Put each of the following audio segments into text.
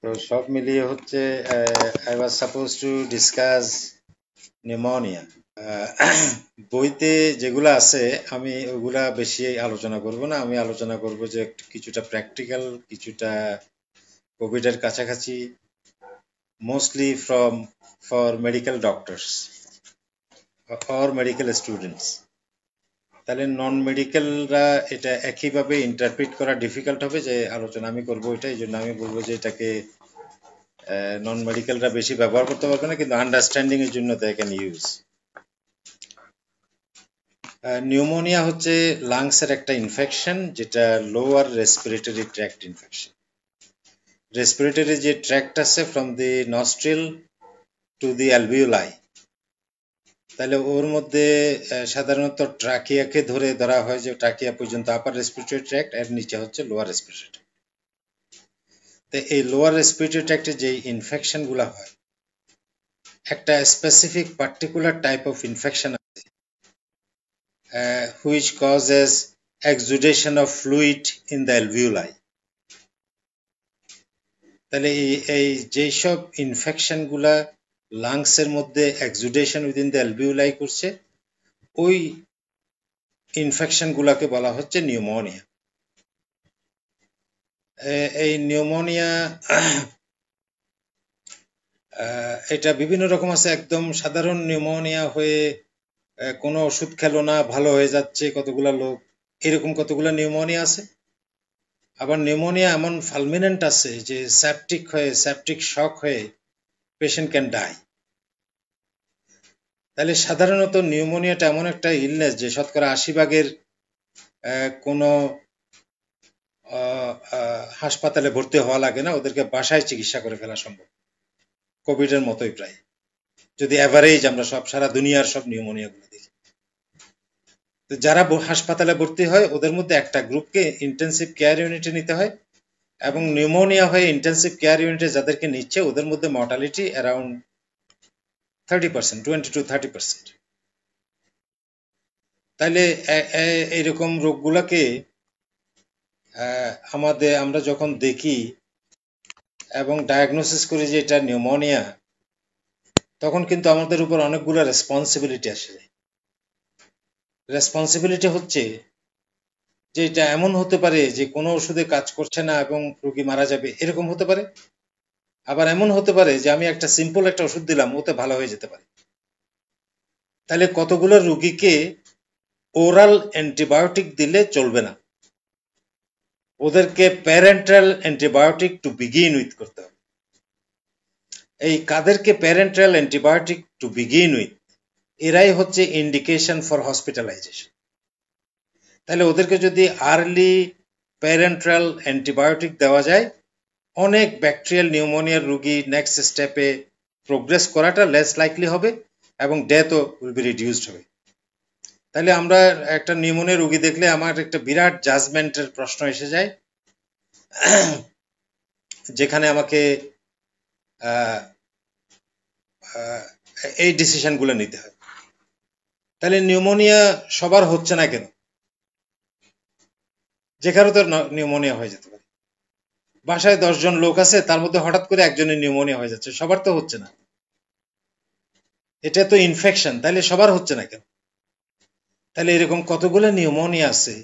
তো সব মিলিয়ে হচ্ছে I was suppose to discuss pneumonia. বইতে যেগুলো আছে আমি ওগুলা বেশি আলোচনা করব না, আমি আলোচনা করব যে কিছুটা প্র্যাকটিক্যাল, কিছুটা কোভিড এর কাছাকাছি, mostly for medical doctors or medical students. তাহলে নন মেডিকেলরা এটা একইভাবে ইন্টারপ্রিট করা ডিফিকাল্ট হবে যে আলোচনা আমি করবো এটা, এই জন্য আমি বলবো যে এটাকে নন মেডিকেলরা বেশি ব্যবহার করতে পারবে না, কিন্তু আন্ডারস্ট্যান্ডিং এর জন্য দে ক্যান ইউজ। নিউমোনিয়া হচ্ছে লাংসের একটা ইনফেকশন, যেটা lower respiratory tract infection. Respiratory যে ট্র্যাক্ট আছে from the nostril to the alveoli, তাহলে ওর মধ্যে সাধারণত ট্রাকিয়াকে ধরা হয়, যে ট্রাকিয়া পর্যন্ত আপার রেসপিরেটরি ট্র্যাক্ট, এর নিচে হচ্ছে লোয়ার রেসপিরেটরি। তো এই লোয়ার রেসপিরেটরি ট্র্যাক্টে যে ইনফেকশন গুলা হয়, একটা specific particular type of infection আছে which causes exudation of fluid in the alveoli. তাহলে এই যেসব ইনফেকশন গুলা লাংস এর মধ্যে এক্সুডেশন উইদিন দ্য অ্যালভিওলাই করছে, ওই ইনফেকশন গুলাকে বলা হচ্ছে নিউমোনিয়া। এই নিউমোনিয়া এটা বিভিন্ন রকম আছে। একদম সাধারণ নিউমোনিয়া হয়ে কোনো ওষুধ খেলো না, ভালো হয়ে যাচ্ছে কতগুলা লোক, এরকম কতগুলা নিউমোনিয়া আছে। আবার নিউমোনিয়া এমন ফালমিনেন্ট আছে যে সেপটিক শক হয়ে পেশেন্ট ক্যান ডাই। তাহলে সাধারণত নিউমোনিয়াটা এমন একটা ইলনেস যে শতকরা 80 ভাগের কোনো হাসপাতালে ভর্তি হওয়া লাগে না, ওদেরকে বাসায় চিকিৎসা করে ফেলা সম্ভব, কোভিড এর মতোই প্রায়, যদি অ্যাভারেজ আমরা সারা দুনিয়ার সব নিউমোনিয়া গুলো দেখি। তো যারা হাসপাতালে ভর্তি হয় ওদের মধ্যে একটা গ্রুপকে ইন্টেন্সিভ কেয়ার ইউনিটে নিতে হয়, এবং নিউমোনিয়া হয়ে ইন্টেন্সিভ কেয়ার ইউনিটে যাদেরকে নিচ্ছে ওদের মধ্যে মর্টালিটি অ্যারাউন্ড 30%, 20 to 30%। তাইলে এইরকম রোগগুলাকে আমরা যখন দেখি এবং ডায়াগনোসিস করি যে এটা নিউমোনিয়া, তখন কিন্তু আমাদের উপর অনেকগুলো রেসপন্সিবিলিটি আসে। রেসপন্সিবিলিটি হচ্ছে যে এটা এমন হতে পারে যে কোনো ওষুধে কাজ করছে না এবং রোগী মারা যাবে, এরকম হতে পারে। আবার এমন হতে পারে যে আমি একটা সিম্পল একটা ওষুধ দিলাম, ওতে ভালো হয়ে যেতে পারে। তাহলে কতগুলো রোগীকে ওরাল অ্যান্টিবায়োটিক দিলে চলবে না, ওদেরকে parental antibiotic to begin with করতে হবে। এই কাদেরকে parental antibiotic to begin with, এরাই হচ্ছে ইন্ডিকেশন ফর হসপিটালাইজেশন। তাহলে ওদেরকে যদি আর্লি প্যারেন্টাল অ্যান্টিবায়োটিক দেওয়া যায়, অনেক ব্যাকটেরিয়াল নিউমোনিয়ার রোগী নেক্সট স্টেপে প্রোগ্রেস করাটা লেস লাইকলি হবে এবং ডেথও উইল বি রিডিউসড হবে। তাহলে আমরা একটা নিউমোনিয়া রোগী দেখলে আমার একটা বিরাট জাজমেন্টের প্রশ্ন এসে যায়, যেখানে আমাকে এই ডিসিশনগুলো নিতে হয়। তাহলে নিউমোনিয়া সবার হচ্ছে না কেন? যে কারো তো নিউমোনিয়া হয়ে যেতে পারে। বাসায় 10 জন লোক আছে, তার মধ্যে হঠাৎ করে একজনের নিউমোনিয়া হয়ে যাচ্ছে, সবার তো হচ্ছে না। এটা তো ইনফেকশন, তাহলে সবার হচ্ছে না কেন? তাহলে এরকম কতগুলো নিউমোনিয়া আছে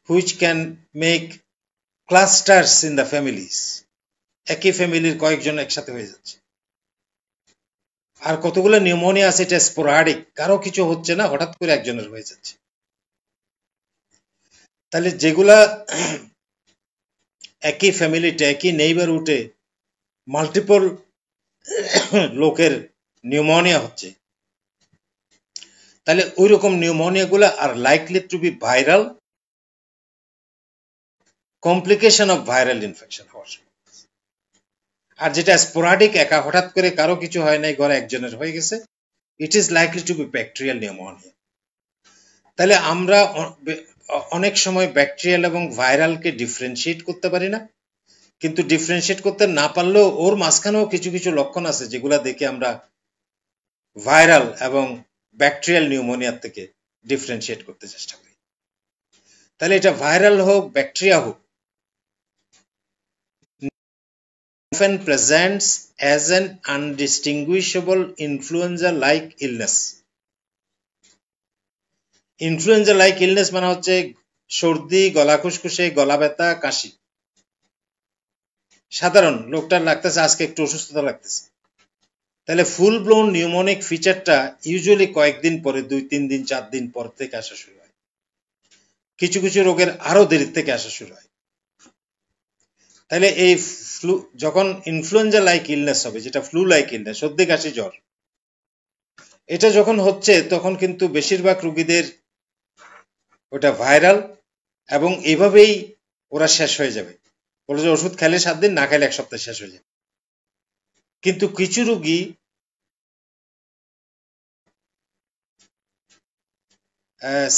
which can make clusters in the families, একই ফ্যামিলির কয়েকজন একসাথে হয়ে যাচ্ছে। আর কতগুলো নিউমোনিয়া আছে এটা স্পোরাডিক, কারো কিছু হচ্ছে না, হঠাৎ করে একজনের হয়ে যাচ্ছে। তাহলে যেগুলা একই ফ্যামিলিতে একই নেইবারহুডে মাল্টিপল লোকের নিউমোনিয়া হচ্ছে, তাহলে ওই রকম নিউমোনিয়া গুলা are likely to B viral, complication of viral infection হওয়ার। আর যেটা স্পোরাডিক, একা হঠাৎ করে কারো কিছু হয় নাই, ঘরে একজনের হয়ে গেছে, it is likely to be bacterial pneumonia. তাহলে আমরা অনেক সময় ব্যাকটেরিয়াল এবং ভাইরালকে ডিফারেন্সিয়েট করতে পারি না, কিন্তু ডিফারেন্সিয়েট করতে না পারলেও ওর মাঝখানেও কিছু কিছু লক্ষণ আছে যেগুলা দেখে আমরা ভাইরাল এবং ব্যাকটেরিয়াল নিউমোনিয়ার থেকে ডিফারেন্সিয়েট করতে চেষ্টা করি। তাহলে এটা ভাইরাল হোক ব্যাকটেরিয়া হোক, often presents as an undistinguishable influenza-like illness. Influenza-like illness মানে হচ্ছে সর্দি, গলা খুশখুশে, গলা ব্যথা, কাশি। সাধারণ লোকটার লাগতেছে আজকে একটু অসুস্থতা লাগতেছে, তাহলে ফুল ব্লোন নিউমোনিক ফিচারটা ইউজুয়ালি কয়েকদিন পরে, 2-3 দিন 4 দিন পর থেকে আসা শুরু হয়। কিছু কিছু রোগের আরো দেরি থেকে আসা শুরু হয়। তাহলে এই ফ্লু যখন ইনফ্লুয়েঞ্জা লাইক ইলনেস হবে, যেটা ফ্লু লাইক ইলনেস, সর্দি কাশি জ্বর, এটা যখন হচ্ছে তখন কিন্তু বেশিরভাগ রোগীদের ওটা ভাইরাল এবং এইভাবেই ওরা শেষ হয়ে যাবে। বলে যে ওষুধ খেলে 7 দিন, না খেলে 1 সপ্তাহ শেষ হয়ে যাবে। কিন্তু কিছু রোগী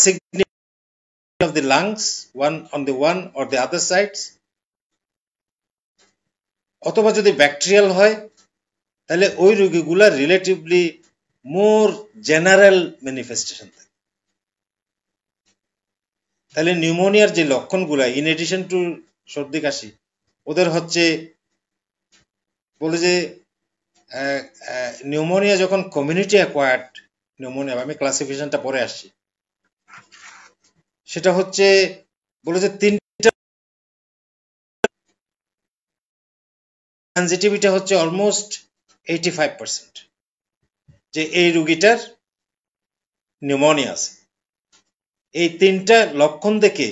significant of the lungs, one on the one or the other sides, অথবা যদি ব্যাকটেরিয়াল হয় তাহলে ওই রোগীগুলা রিলেটিভলি মোর জেনারেল ম্যানিফেস্টেশন থাকে। তাহলে নিউমোনিয়ার যে লক্ষণগুলা ইন এডিশন টু সর্দি কাশি, ওদের হচ্ছে বলে যে নিউমোনিয়া যখন কমিউনিটি অ্যাকোয়ার্ড নিউমোনিয়া, আমি ক্লাসিফিকেশনটা পরে আসছি, সেটা হচ্ছে বলে যে 3টা সেনসিটিভিটি হচ্ছে অলমোস্ট 85%, যে এই রোগীটার নিউমোনিয়া আছে। এই 3টা লক্ষণ দেখে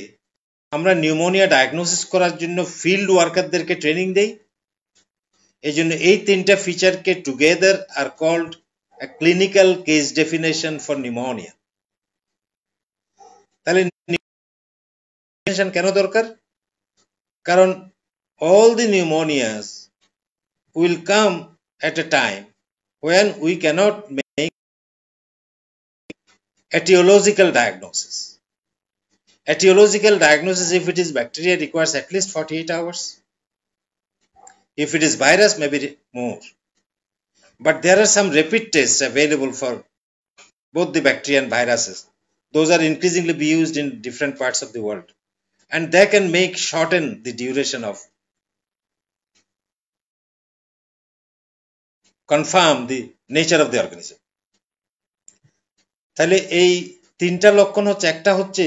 আমরা নিউমোনিয়া ডায়াগনোসিস করার জন্য ফিল্ড ওয়ার্কারদেরকে ট্রেনিং দেই। এই জন্য এই 3টা ফিচারকে together are called a clinical case definition for pneumonia. তাহলে definition কেন দরকার? কারণ all the pneumonias will come at a time when we cannot make etiological diagnosis. Etiological diagnosis, if it is bacteria, requires at least 48 hours. If it is virus, maybe more. But there are some rapid tests available for both the bacteria and viruses. Those are increasingly be used in different parts of the world, and they can shorten the duration of confirm the nature of the organism. তাহলে এই 3টা লক্ষণ হচ্ছে, একটা হচ্ছে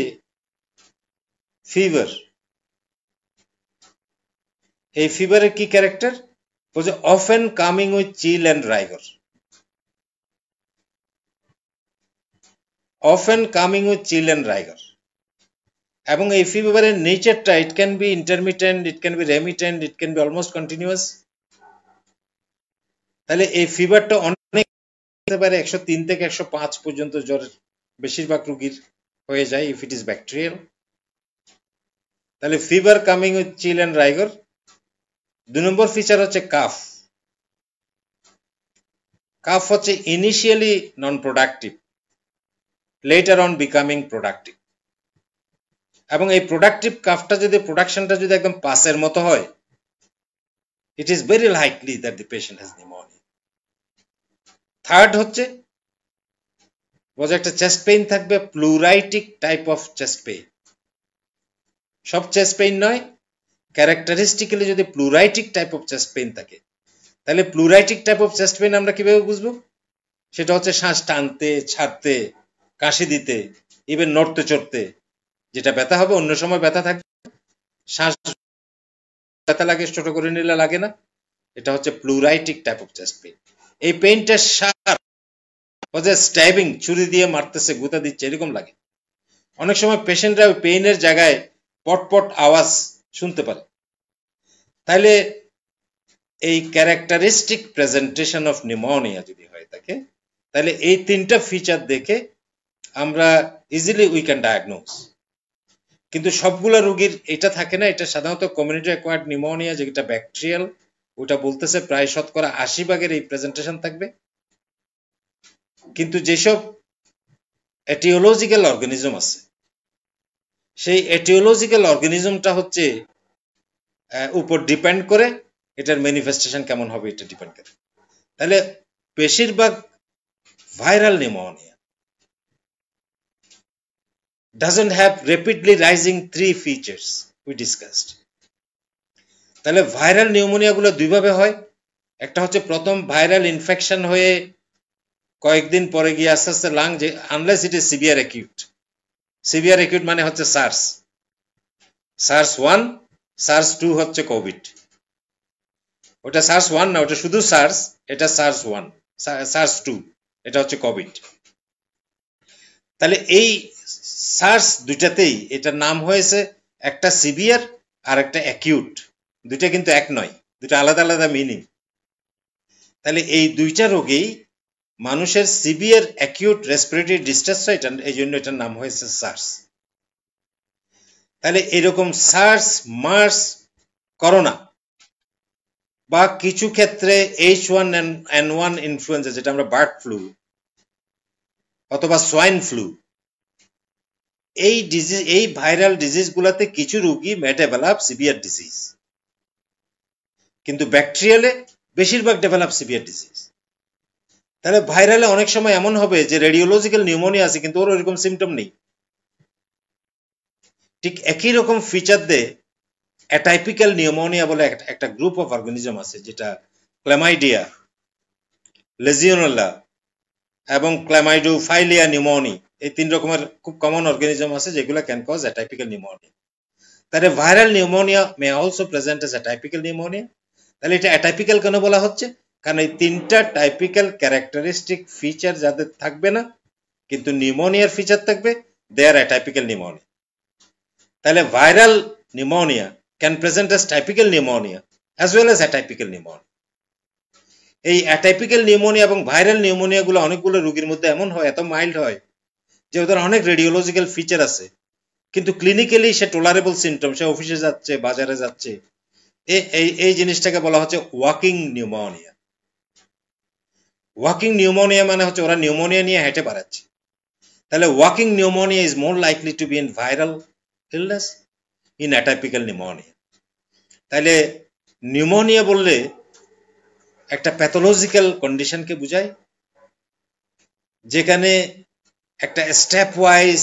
fever. এই ফিভারের কি character? বলছে often coming with chill and rigor. Often coming with chill and rigor. এবং এই ফিভারের নেচারটা, it can be intermittent, it can be remittent, it can be almost continuous. তাহলে এই ফিভারটা অনেক হতে পারে, 103 থেকে 105 পর্যন্ত জ্বর বেশিরভাগ রোগীর হয়ে যায় if it is bacterial. তাহলে fever coming with chill and rigor. 2 number feature হচ্ছে কাফ। কাফ হচ্ছে initially non productive, later on becoming productive. এবং এই প্রোডাক্টিভ কাফটা যদি, প্রোডাকশনটা যদি একদম পাসের মতো হয়, it is very likely that the patient has pneumonia. Third হচ্ছে বলে একটা চেস্ট পেইন থাকবে, প্লুরাইটিক টাইপ অফ চেস্ট পেইন। সব চেস্ট পেইন নয়, ক্যারেক্টারিস্টিক্যালি যদি প্লুরাইটিক টাইপ অফ চেস্ট পেইন থাকে, তাহলে প্লুরাইটিক টাইপ অফ চেস্ট পেইন আমরা কিভাবে বুঝবো? সেটা হচ্ছে শ্বাস টানতে, ছাড়তে, কাশি দিতে, ইভেন নড়তে চড়তে যেটা ব্যথা হবে, অন্য সময় ব্যথা থাকবে, শ্বাস ব্যথা লাগে, ছোট করে নিলে লাগে না, এটা হচ্ছে pleuritic type of chest pain. এই পেইনটা শার্প, হচ্ছে স্ট্যাবিং, ছুরি দিয়ে মারতেছে, গুঁতা দিচ্ছে, এরকম লাগে। অনেক সময় পেশেন্টরা ওই পেইনের জায়গায় পটপট আওয়াজ শুনতে পারে। তাহলে এই ক্যারেক্টারিস্টিক প্রেজেন্টেশন অফ নিউমোনিয়া যদি হয় থাকে, তাহলে এই 3টা ফিচার দেখে আমরা ইজিলি উই ক্যান ডায়াগনোজ। কিন্তু সবগুলা রোগীর এটা থাকে না। এটা সাধারণত কমিউনিটি অ্যাকোয়ার্ড নিউমোনিয়া, যেটা ব্যাকটেরিয়াল, ওটা বলতেছে প্রায় 80% এই প্রেজেন্টেশন থাকবে। কিন্তু যেসব এটিওলজিক্যাল অর্গানিজম আছে, সেই এটিওলজিক্যাল অর্গানিজমটা হচ্ছে উপর ডিপেন্ড করে, এটার ম্যানিফেস্টেশন কেমন হবে এটা ডিপেন্ড করে। তাহলে বেশিরভাগ viral pneumonia doesn't have rapidly rising 3 features we discussed. তাহলে ভাইরাল নিউমোনিয়া গুলো দুইভাবে হয়। একটা হচ্ছে প্রথম ভাইরাল ইনফেকশন হয়ে কয়েকদিন পরে গিয়ে আস্তে আস্তে লাং, যে unless it is severe acute. Severe acute মানে হচ্ছে সার্স, সার্স 1, সার্স 2 হচ্ছে কোভিড। ওটা সার্স 1 না, ওটা শুধু সার্স, এটা সার্স 1, সার্স 2 এটা হচ্ছে কোভিড। তাহলে এই সার্স দুইটাতেই এটার নাম হয়েছে, একটা সিভিয়ার আর একটা অ্যাকিউট। দুইটা কিন্তু এক নয়, দুইটা আলাদা আলাদা মিনিং। তাহলে এই দুইটা রোগেই মানুষের সিভিয়ার অ্যাকিউট রেসপিরেটরি ডিস্ট্রেস হয়, এই জন্য এটার নাম হয়েছে সার্স। তাহলে এরকম সার্স, মার্স, করোনা বা কিছু ক্ষেত্রে H1N1 ইনফ্লুয়েঞ্জা, যেটা আমরা বার্ড ফ্লু অথবা সোয়াইন ফ্লু, এই ডিজিজ, এই ভাইরাল ডিজিজ গুলাতে কিছু রোগী মে ডেভেলপ সিভিয়ার ডিজিজ, কিন্তু ব্যাকটেরিয়ালে বেশিরভাগ ডেভেলপ সিভিয়ার ডিজিজ। তাহলে ভাইরালে অনেক সময় এমন হবে যে রেডিওলজিক্যাল নিউমোনিয়া আছে কিন্তু ওর ওরকম সিমটম নেই। ঠিক একই রকম ফিচার দিয়ে অ্যাটাইপিক্যাল নিউমোনিয়া বলে একটা গ্রুপ অফ অর্গানিজম আছে, যেটা ক্ল্যামাইডিয়া, লেজিওনেলা এবং ক্ল্যামাইডোফাইলিয়া নিউমোনি, এই 3 রকমের খুব কমন অর্গানিজম আছে যেগুলো ক্যান কজ অ্যাটাইপিক্যাল নিউমোনিয়া। তাহলে viral pneumonia may also present as atypical pneumonia. তাহলে এটা অ্যাটাইপিক্যাল কেন বলা হচ্ছে? কারণ এই 3টা টাইপিক্যাল ক্যারেক্টারিস্টিক ফিচার যাদের থাকবে না কিন্তু নিউমোনিয়ার ফিচার থাকবে, দে আর অ্যাটাইপিক্যাল নিউমোনিয়া। তাহলে viral pneumonia can present as typical pneumonia as well as atypical pneumonia. এই অ্যাটাইপিক্যাল নিউমোনিয়া এবং ভাইরাল নিউমোনিয়া গুলো অনেকগুলো রোগীর মধ্যে এমন হয়, এত মাইল্ড হয় যে ওদের অনেক রেডিওলজিক্যাল ফিচার আছে কিন্তু ক্লিনিক্যালি সে টলারেবল সিমটম, সে অফিসে যাচ্ছে, বাজারে যাচ্ছে। এই জিনিসটাকে বলা হচ্ছে ওয়াকিং নিউমোনিয়া। ওয়াকিং নিউমোনিয়া মানে হচ্ছে ওরা নিউমোনিয়া নিয়ে হেঁটে বেড়াচ্ছে। তাহলে walking pneumonia is more likely to be in viral illness, in atypical pneumonia. তাহলে নিউমোনিয়া বললে একটা প্যাথোলজিক্যাল কন্ডিশনকে বোঝায়, যেখানে একটা stepwise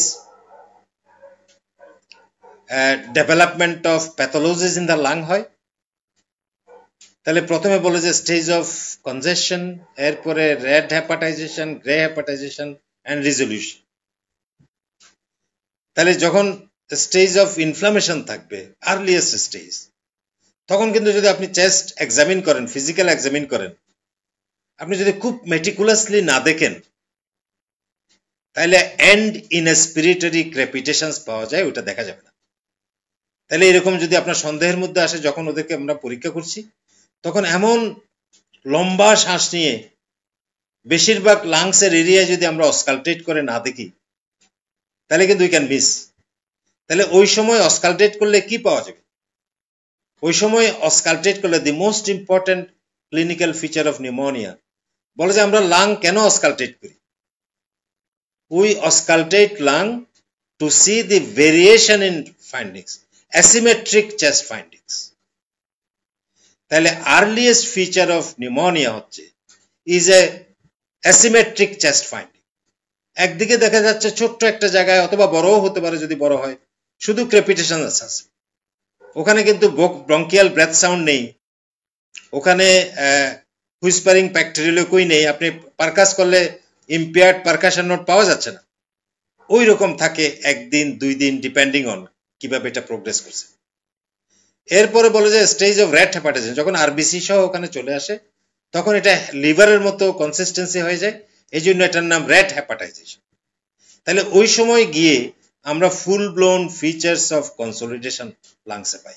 development of pathologies in the lung হয়। তাহলে প্রথমে বলে যে স্টেজ অফ কনজেশন, এরপরে red hepatization, grey hepatization and resolution. তাহলে যখন স্টেজ অফ ইনফ্লামেশন থাকবে, আর্লিয়েস্ট স্টেজ, তখন কিন্তু যদি আপনি চেস্ট এক্সামিন করেন, ফিজিক্যাল এক্সামিন করেন, আপনি যদি খুব মেটিকুলাসলি না দেখেন তাহলে এন্ড ইনস্পিরেটরি ক্রেপিটেশনস পাওয়া যায়, ওটা দেখা যাবে না। তাহলে এরকম যদি আপনার সন্দেহের মধ্যে আসে, যখন ওদেরকে আমরা পরীক্ষা করছি তখন এমন লম্বা শ্বাস নিয়ে বেশিরভাগ লাংসের এরিয়ায় যদি আমরা অস্কালটেট করে না দেখি তাহলে কিন্তু উই ক্যান মিস। তাহলে ওই সময় অস্কালটেট করলে কি পাওয়া যাবে? ওই সময় অস্কালটেট করলে the most important clinical feature of pneumonia বলে যে আমরা লাং কেন অস্কালটেট করি? We auscultate lung to see the variation in findings, asymmetric chest findings. তাহলে আর্লিয়েস্ট ফিচার অফ নিউমোনিয়া হচ্ছে is a asymmetric chest finding. একদিকে দেখা যাচ্ছে ছোট্ট একটা জায়গায়, অথবা বড়ও হতে পারে যদি বড় হয়, শুধু ক্রেপিটেশন আছে, ওখানে কিন্তু ব্রঙ্কিয়াল ব্রেথ সাউন্ড নেই, ওখানে হুইসপারিং ব্যাকটেরিয়ালই নেই, আপনি পারকাস করলে ইম্পেয়ার্ড পারকাশন নোট পাওয়া যাচ্ছে না। ওই রকম থাকে 1 দিন 2 দিন ডিপেন্ডিং অন কিভাবে এটা প্রোগ্রেস করছে। এরপরে বলে যে স্টেজ অফ রেড হেপাটাইটিস, যখন আরবিসি সহ ওখানে চলে আসে তখন এটা লিভারের মতো কনসিস্টেন্সি হয়ে যায়, এই জন্য এটার নাম রেড হেপাটাইজেশন। তাহলে ওই সময় গিয়ে আমরা full blown features of consolidation লাংসে পাই,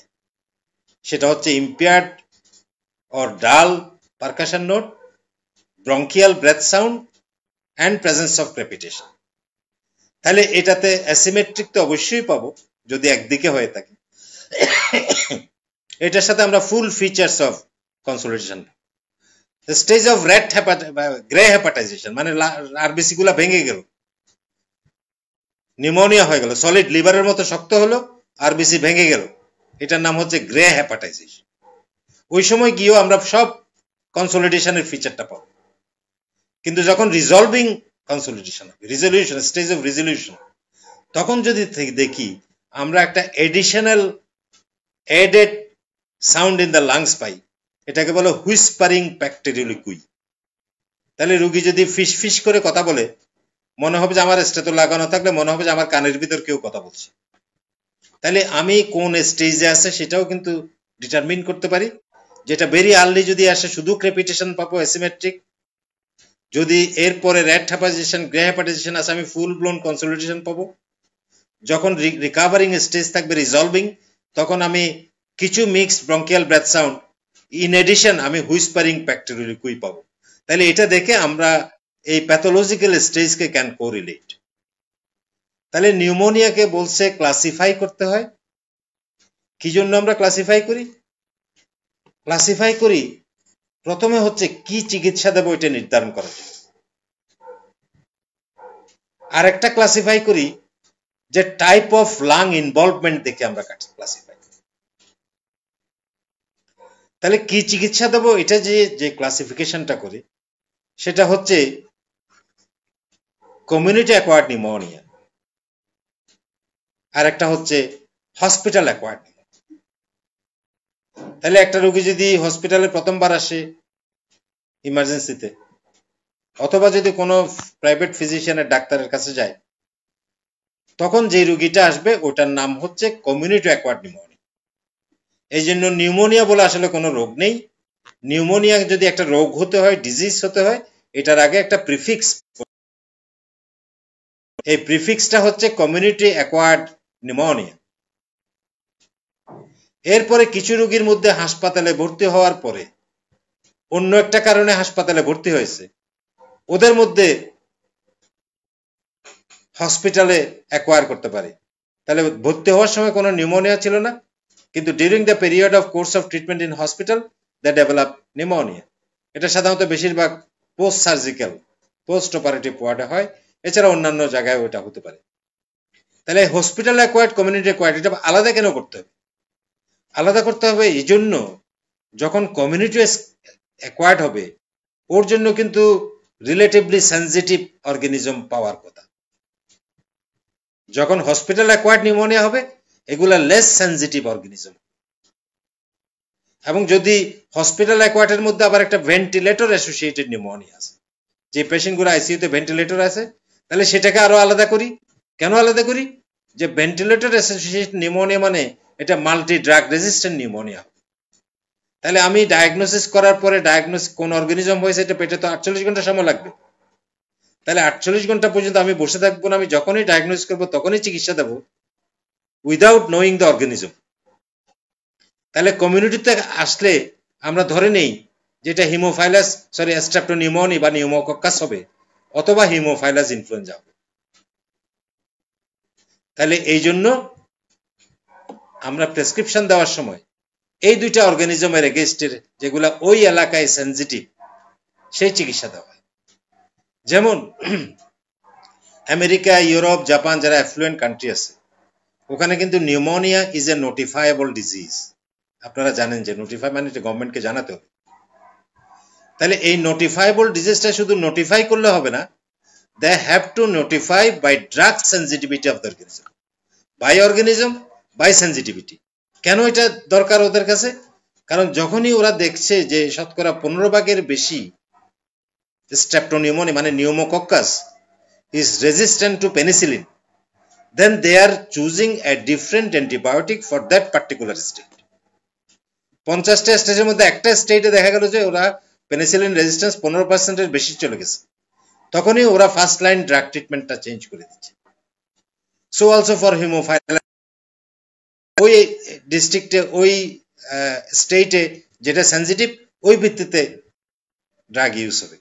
সেটা হচ্ছে impaired or dull percussion note, bronchial breath sound and presence of crepitation. তাহলে এটাতে অ্যাসিমেট্রিক তো অবশ্যই পাবো যদি একদিকে হয়ে থাকে, এটার সাথে আমরা full features of consolidation. Stage of red grey hepatization মানে আরবিসি গুলা ভেঙে গেল, নিউমোনিয়া হয়ে গেল, সলিড লিভারের মতো শক্ত হলো, আরবিসি ভেঙে গেল, এটার নাম হচ্ছে গ্রে হেপাটাইজেশন। ওই সময় গিয়েও আমরা সব কনসলিডেশনের ফিচারটা পাবো। কিন্তু যখন রিজলভিং কনসলিডেশন হবে, রিজলিউশন, স্টেজ অফ রিজলিউশন, তখন যদি দেখি আমরা একটা additional added sound in the lungs পাই, এটাকে বলে হুইসপারিং ব্যাকটেরিওলিকুই। তাহলে রুগী যদি ফিস ফিস করে কথা বলে, মনে হবে যে আমার স্টেথো লাগানো থাকলে মনে হবে যে আমার কানের ভিতর কেউ কথা বলছে। তাহলে আমি কোন স্টেজে আছে সেটাও কিন্তু ডিটারমিন করতে পারি। যেটা ভেরি আর্লি যদি আসে শুধু ক্রেপিটেশন পাবো অ্যাসিমেট্রিক, যদি এরপরে রেড হ্যাপাটাইজেশন গ্রে হ্যাপাটাইজেশন আছে আমি ফুল ব্লোন কনসলিডেশন পাবো। যখন রিকাভারিং স্টেজ থাকবে রিজলভিং, তখন আমি কিছু mixed bronchial breath sound, in addition আমি হুইসপারিং ব্যাকটেরিওলিকুই পাবো। তাহলে এটা দেখে আমরা এই প্যাথোলজিক্যাল স্টেজকে ক্যান কোরিলেট। তাহলে নিউমোনিয়াকে বলছে ক্লাসিফাই করতে হয়। কি জন্য আমরা ক্লাসিফাই করি? ক্লাসিফাই করি প্রথমে হচ্ছে কি চিকিৎসা দেবো এটা নির্ধারণ করার জন্য। আর একটা ক্লাসিফাই করি যে টাইপ অফ লাং ইনভলভমেন্ট দেখে আমরা ক্লাসিফাই করি। তাহলে কি চিকিৎসা দেবো এটা যে ক্লাসিফিকেশনটা করি সেটা হচ্ছে কমিউনিটি অ্যাকোয়ার্ড নিউমোনিয়া, আর একটা হচ্ছে হসপিটাল অ্যাকোয়ার্ড নিউমোনিয়া। তাহলে একটা রোগী যদি হসপিটালে প্রথমবার আসে ইমার্জেন্সিতে, অথবা যদি কোনো প্রাইভেট ফিজিশিয়ানের ডাক্তারের কাছে যায়, তখন যে রোগীটা আসবে ওটার নাম হচ্ছে কমিউনিটি অ্যাকোয়ার্ড নিউমোনিয়া। এই জন্য নিউমোনিয়া বলে আসলে কোনো রোগ নেই। নিউমোনিয়া যদি একটা রোগ হতে হয়, ডিজিজ হতে হয়, এটার আগে একটা প্রিফিক্স, এই প্রিফিক্সটা হচ্ছে কমিউনিটি অ্যাকোয়ার্ড নিউমোনিয়া। এরপরে কিছু রোগীর মধ্যে হাসপাতালে ভর্তি হওয়ার পরে অন্য একটা কারণে হাসপাতালে ভর্তি হয়েছে, ওদের মধ্যে হসপিটালে অ্যাকোয়ার করতে পারে। তাহলে ভর্তি হওয়ার সময় কোনো নিউমোনিয়া ছিল না, কিন্তু during the period of course of treatment in hospital they develop pneumonia. এটা সাধারণত বেশিরভাগ পোস্ট সার্জিক্যাল, পোস্ট অপারেটিভ ওয়ার্ডে হয়, এছাড়া অন্যান্য জায়গায় ওটা হতে পারে। তাহলে হসপিটাল অ্যাকোয়ার্ড, কমিউনিটি অ্যাকোয়ার্ড এটা আলাদা কেন করতে হবে? আলাদা করতে হবে এই জন্য, যখন কমিউনিটি অ্যাকোয়ার্ড হবে ওর জন্য কিন্তু রিলেটিভলি সেনসিটিভ অর্গানিজম পাওয়ার কথা। যখন হসপিটাল অ্যাকোয়ার্ড নিউমোনিয়া হবে এগুলা লেস সেনসিটিভ অর্গানিজম। এবং যদি হসপিটাল অ্যাকোয়ার্ডের মধ্যে আবার একটা ভেন্টিলেটর অ্যাসোসিয়েটেড নিউমোনিয়া আছে, যে পেশেন্টগুলো আইসিইউতে ভেন্টিলেটর আছে, তাহলে সেটাকে আরো আলাদা করি। কেন আলাদা করি? যে ভেন্টিলেটর অ্যাসোসিয়েটেড নিউমোনিয়া মানে এটা মাল্টি ড্রাগ রেজিস্ট্যান্ট নিউমোনিয়া। তাহলে আমি ডায়াগনোসিস করার পরে ডায়াগনোসিস কোন অর্গানিজম হয়েছে এটা পেটে তো 48 ঘন্টা সময় লাগবে। তাহলে 48 ঘন্টা পর্যন্ত আমি বসে থাকবো না, আমি যখনই ডায়াগনোসিস করবো তখনই চিকিৎসা দেবো উইদাউট নোয়িং দ্য অর্গানিজম। তাহলে কমিউনিটিতে আসলে আমরা ধরে নেই যেটা হিমোফাইলাস স্ট্রেপ্টোনিউমোনি বা নিউমোকক্কাস হবে, অথবা হিমোফাইলাস ইনফ্লুয়েঞ্জা হবে। তাহলে এই জন্য আমরা প্রেসক্রিপশন দেওয়ার সময় এই দুইটা অর্গানিজমের এগেইনস্টের যেগুলা ওই এলাকায় সেনসিটিভ সেই চিকিৎসা দেওয়া হয়। যেমন আমেরিকা, ইউরোপ, জাপান যারা অ্যাফ্লুয়েন্ট কান্ট্রি আছে, ওখানে কিন্তু নিউমোনিয়া ইজ এ নোটিফায়েবল ডিজিজ। আপনারা জানেন যে নোটিফাই মানে গভর্নমেন্টকে জানাতে হবে। তাহলে এই নোটিফায়েবল ডিজিজটা শুধু নোটিফাই করলে হবে না, they have to notify by drug sensitivity of the organism, by organism, by sensitivity. কেন এটা দরকার ওদের কাছে? কারণ যখনই ওরা দেখছে যে শতকরা 15 ভাগের বেশি স্ট্রেপ্টোনিউমোনি মানে pneumococcus is resistant to penicillin, then they are choosing a different antibiotic for that particular state. 50টা স্টেজের মধ্যে একটা স্টেটে দেখা গেল যে ওরা পেনিসিলিন রেজিস্ট্যান্স 15% বেশি চলে গেছে, তখনই ওরা ফার্স্ট লাইন ড্রাগ ট্রিটমেন্টটা চেঞ্জ করে দিচ্ছে। সো অলসো ফর হিমোফাইলাস, ওই ডিস্ট্রিক্টে ওই স্টেটে যেটা সেনসিটিভ ওই ভিত্তিতে ড্রাগ ইউজ হবে।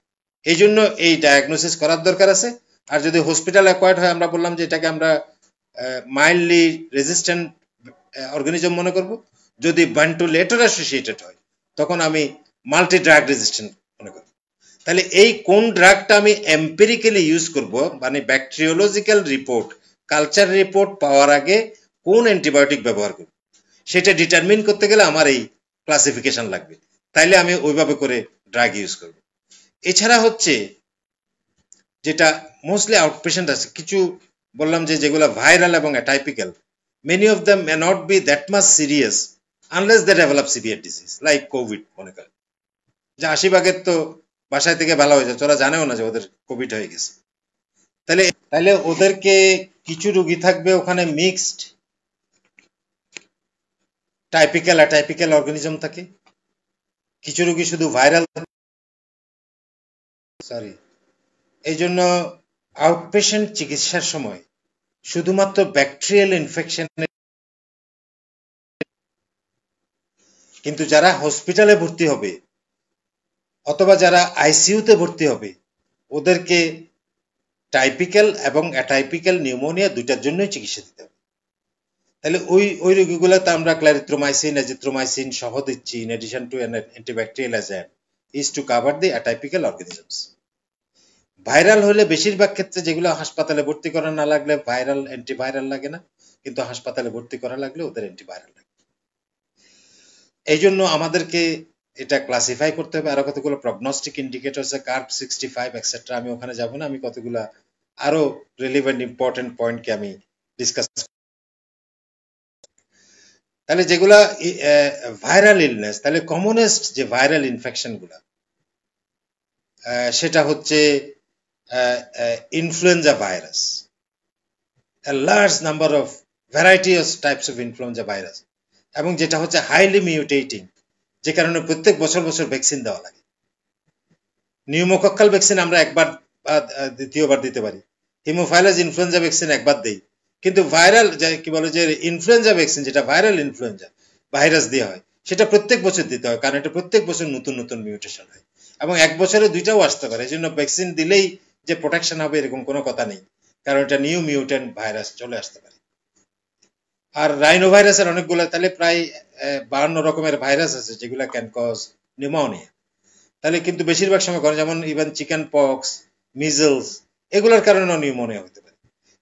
এই জন্য এই ডায়াগনোসিস করার দরকার আছে। আর যদি হসপিটাল অ্যাকোয়ার্ড হয়, আমরা বললাম যে এটাকে আমরা মাইল্ডলি রেজিস্ট্যান্ট অর্গানিজম মনে করব। যদি ভেন্টিলেটর অ্যাসোসিয়েটেড হয় তখন আমি মাল্টি ড্রাগ রেজিস্ট্যান্ট মনে করব। তাহলে এই কোন ড্রাগটা আমি এম্পিরিক্যালি ইউজ করব, মানে ব্যাকটেরিওলজিক্যাল রিপোর্ট, কালচার রিপোর্ট পাওয়ার আগে কোন অ্যান্টিবায়োটিক ব্যবহার করব, সেটা ডিটারমিন করতে গেলে আমার এই ক্লাসিফিকেশন লাগবে। তাইলে আমি ওইভাবে করে ড্রাগ ইউজ করব। এছাড়া হচ্ছে যেটা মোস্টলি আউটপেশেন্ট আছে, কিছু বললাম যে যেগুলো ভাইরাল এবং atypical, many of them may not be that much serious unless they develop severe disease like COVID. মনে করেন যে 80 ভাগের তো বাসায় থেকে ভালো হয়ে যাচ্ছে, ওরা জানেও না যে ওদের কোভিড হয়ে গেছে। তাহলে তাহলে ওদেরকে কিছু রোগী থাকবে ওখানে মিক্সড টাইপিক্যাল অ্যাটাইপিক্যাল অর্গানিজম থাকে, কিছু রোগী শুধু ভাইরাল, সরি। এই জন্য আউটপেশেন্ট চিকিৎসার সময় শুধুমাত্র ব্যাকটেরিয়াল ইনফেকশন, কিন্তু যারা হসপিটালে ভর্তি হবে অথবা যারা আইসিইউতে ভর্তি হবে ওদেরকে টাইপিক্যাল এবং অ্যাটাইপিক্যাল নিউমোনিয়া দুইটার জন্যই চিকিৎসা দিতে হবে। তাহলে ওই রোগীগুলোতে আমরা ক্লারিথ্রোমাইসিন, এজিথ্রোমাইসিন সহ দিচ্ছি in addition to antibacterial agent is to cover the atypical organisms. Viral হলে বেশিরভাগ ক্ষেত্রে যেগুলো হাসপাতালে ভর্তি করা না লাগলে ভাইরাল অ্যান্টিভাইরাল লাগে না, কিন্তু হাসপাতালে ভর্তি করা লাগলে ওদের অ্যান্টিভাইরাল লাগে। এই জন্য আমাদেরকে এটা ক্লাসিফাই করতে হবে। আরো কতগুলো প্রগনস্টিক ইন্ডিকেটর আছে, কার্ভ 65 এক্সেট্রা, আমি ওখানে যাব না। আমি কতগুলো আরো রিলেভেন্ট ইম্পর্টেন্ট পয়েন্টকে আমি ডিসকাস। তাহলে যেগুলা ভাইরাল ইলনেস, তাহলে কমনেস্ট যে ভাইরাল ইনফেকশন গুলা সেটা হচ্ছে influenza virus, large number of varieties types of influenza virus, এবং যেটা হচ্ছে হাইলি মিউটেটিং, যে কারণে প্রত্যেক বছর বছর ভ্যাকসিন দেওয়া লাগে। নিউমোকক্কাল ভ্যাকসিন আমরা একবার দ্বিতীয়বার দিতে পারি, হিমোফাইলাস ইনফ্লুয়েঞ্জা ভ্যাকসিন একবার দেই, কিন্তু ভাইরাল কি বলে যে ইনফ্লুয়েঞ্জা ভ্যাকসিন, যেটা ভাইরাল ইনফ্লুয়েঞ্জা ভাইরাস দেওয়া হয়, সেটা প্রত্যেক বছর দিতে হয়, কারণ এটা প্রত্যেক বছর নতুন নতুন মিউটেশন হয় এবং এক বছরে দুইটাও আসতে পারে। এই জন্য ভ্যাকসিন দিলেই যে প্রোটেকশন হবে এরকম কোনো কথা নেই, কারণ এটা নিউ মিউটেন্ট ভাইরাস চলে আসতে পারে। আর রাইনো ভাইরাসের অনেকগুলো, তাহলে প্রায় 52 রকমের ভাইরাস আছে যেগুলো ক্যান কজ নিউমোনিয়া। তাহলে কিন্তু বেশিরভাগ সময় করে, যেমন ইভেন চিকেন পক্স, মিজলস, এগুলোর কারণেও নিউমোনিয়া হতে পারে,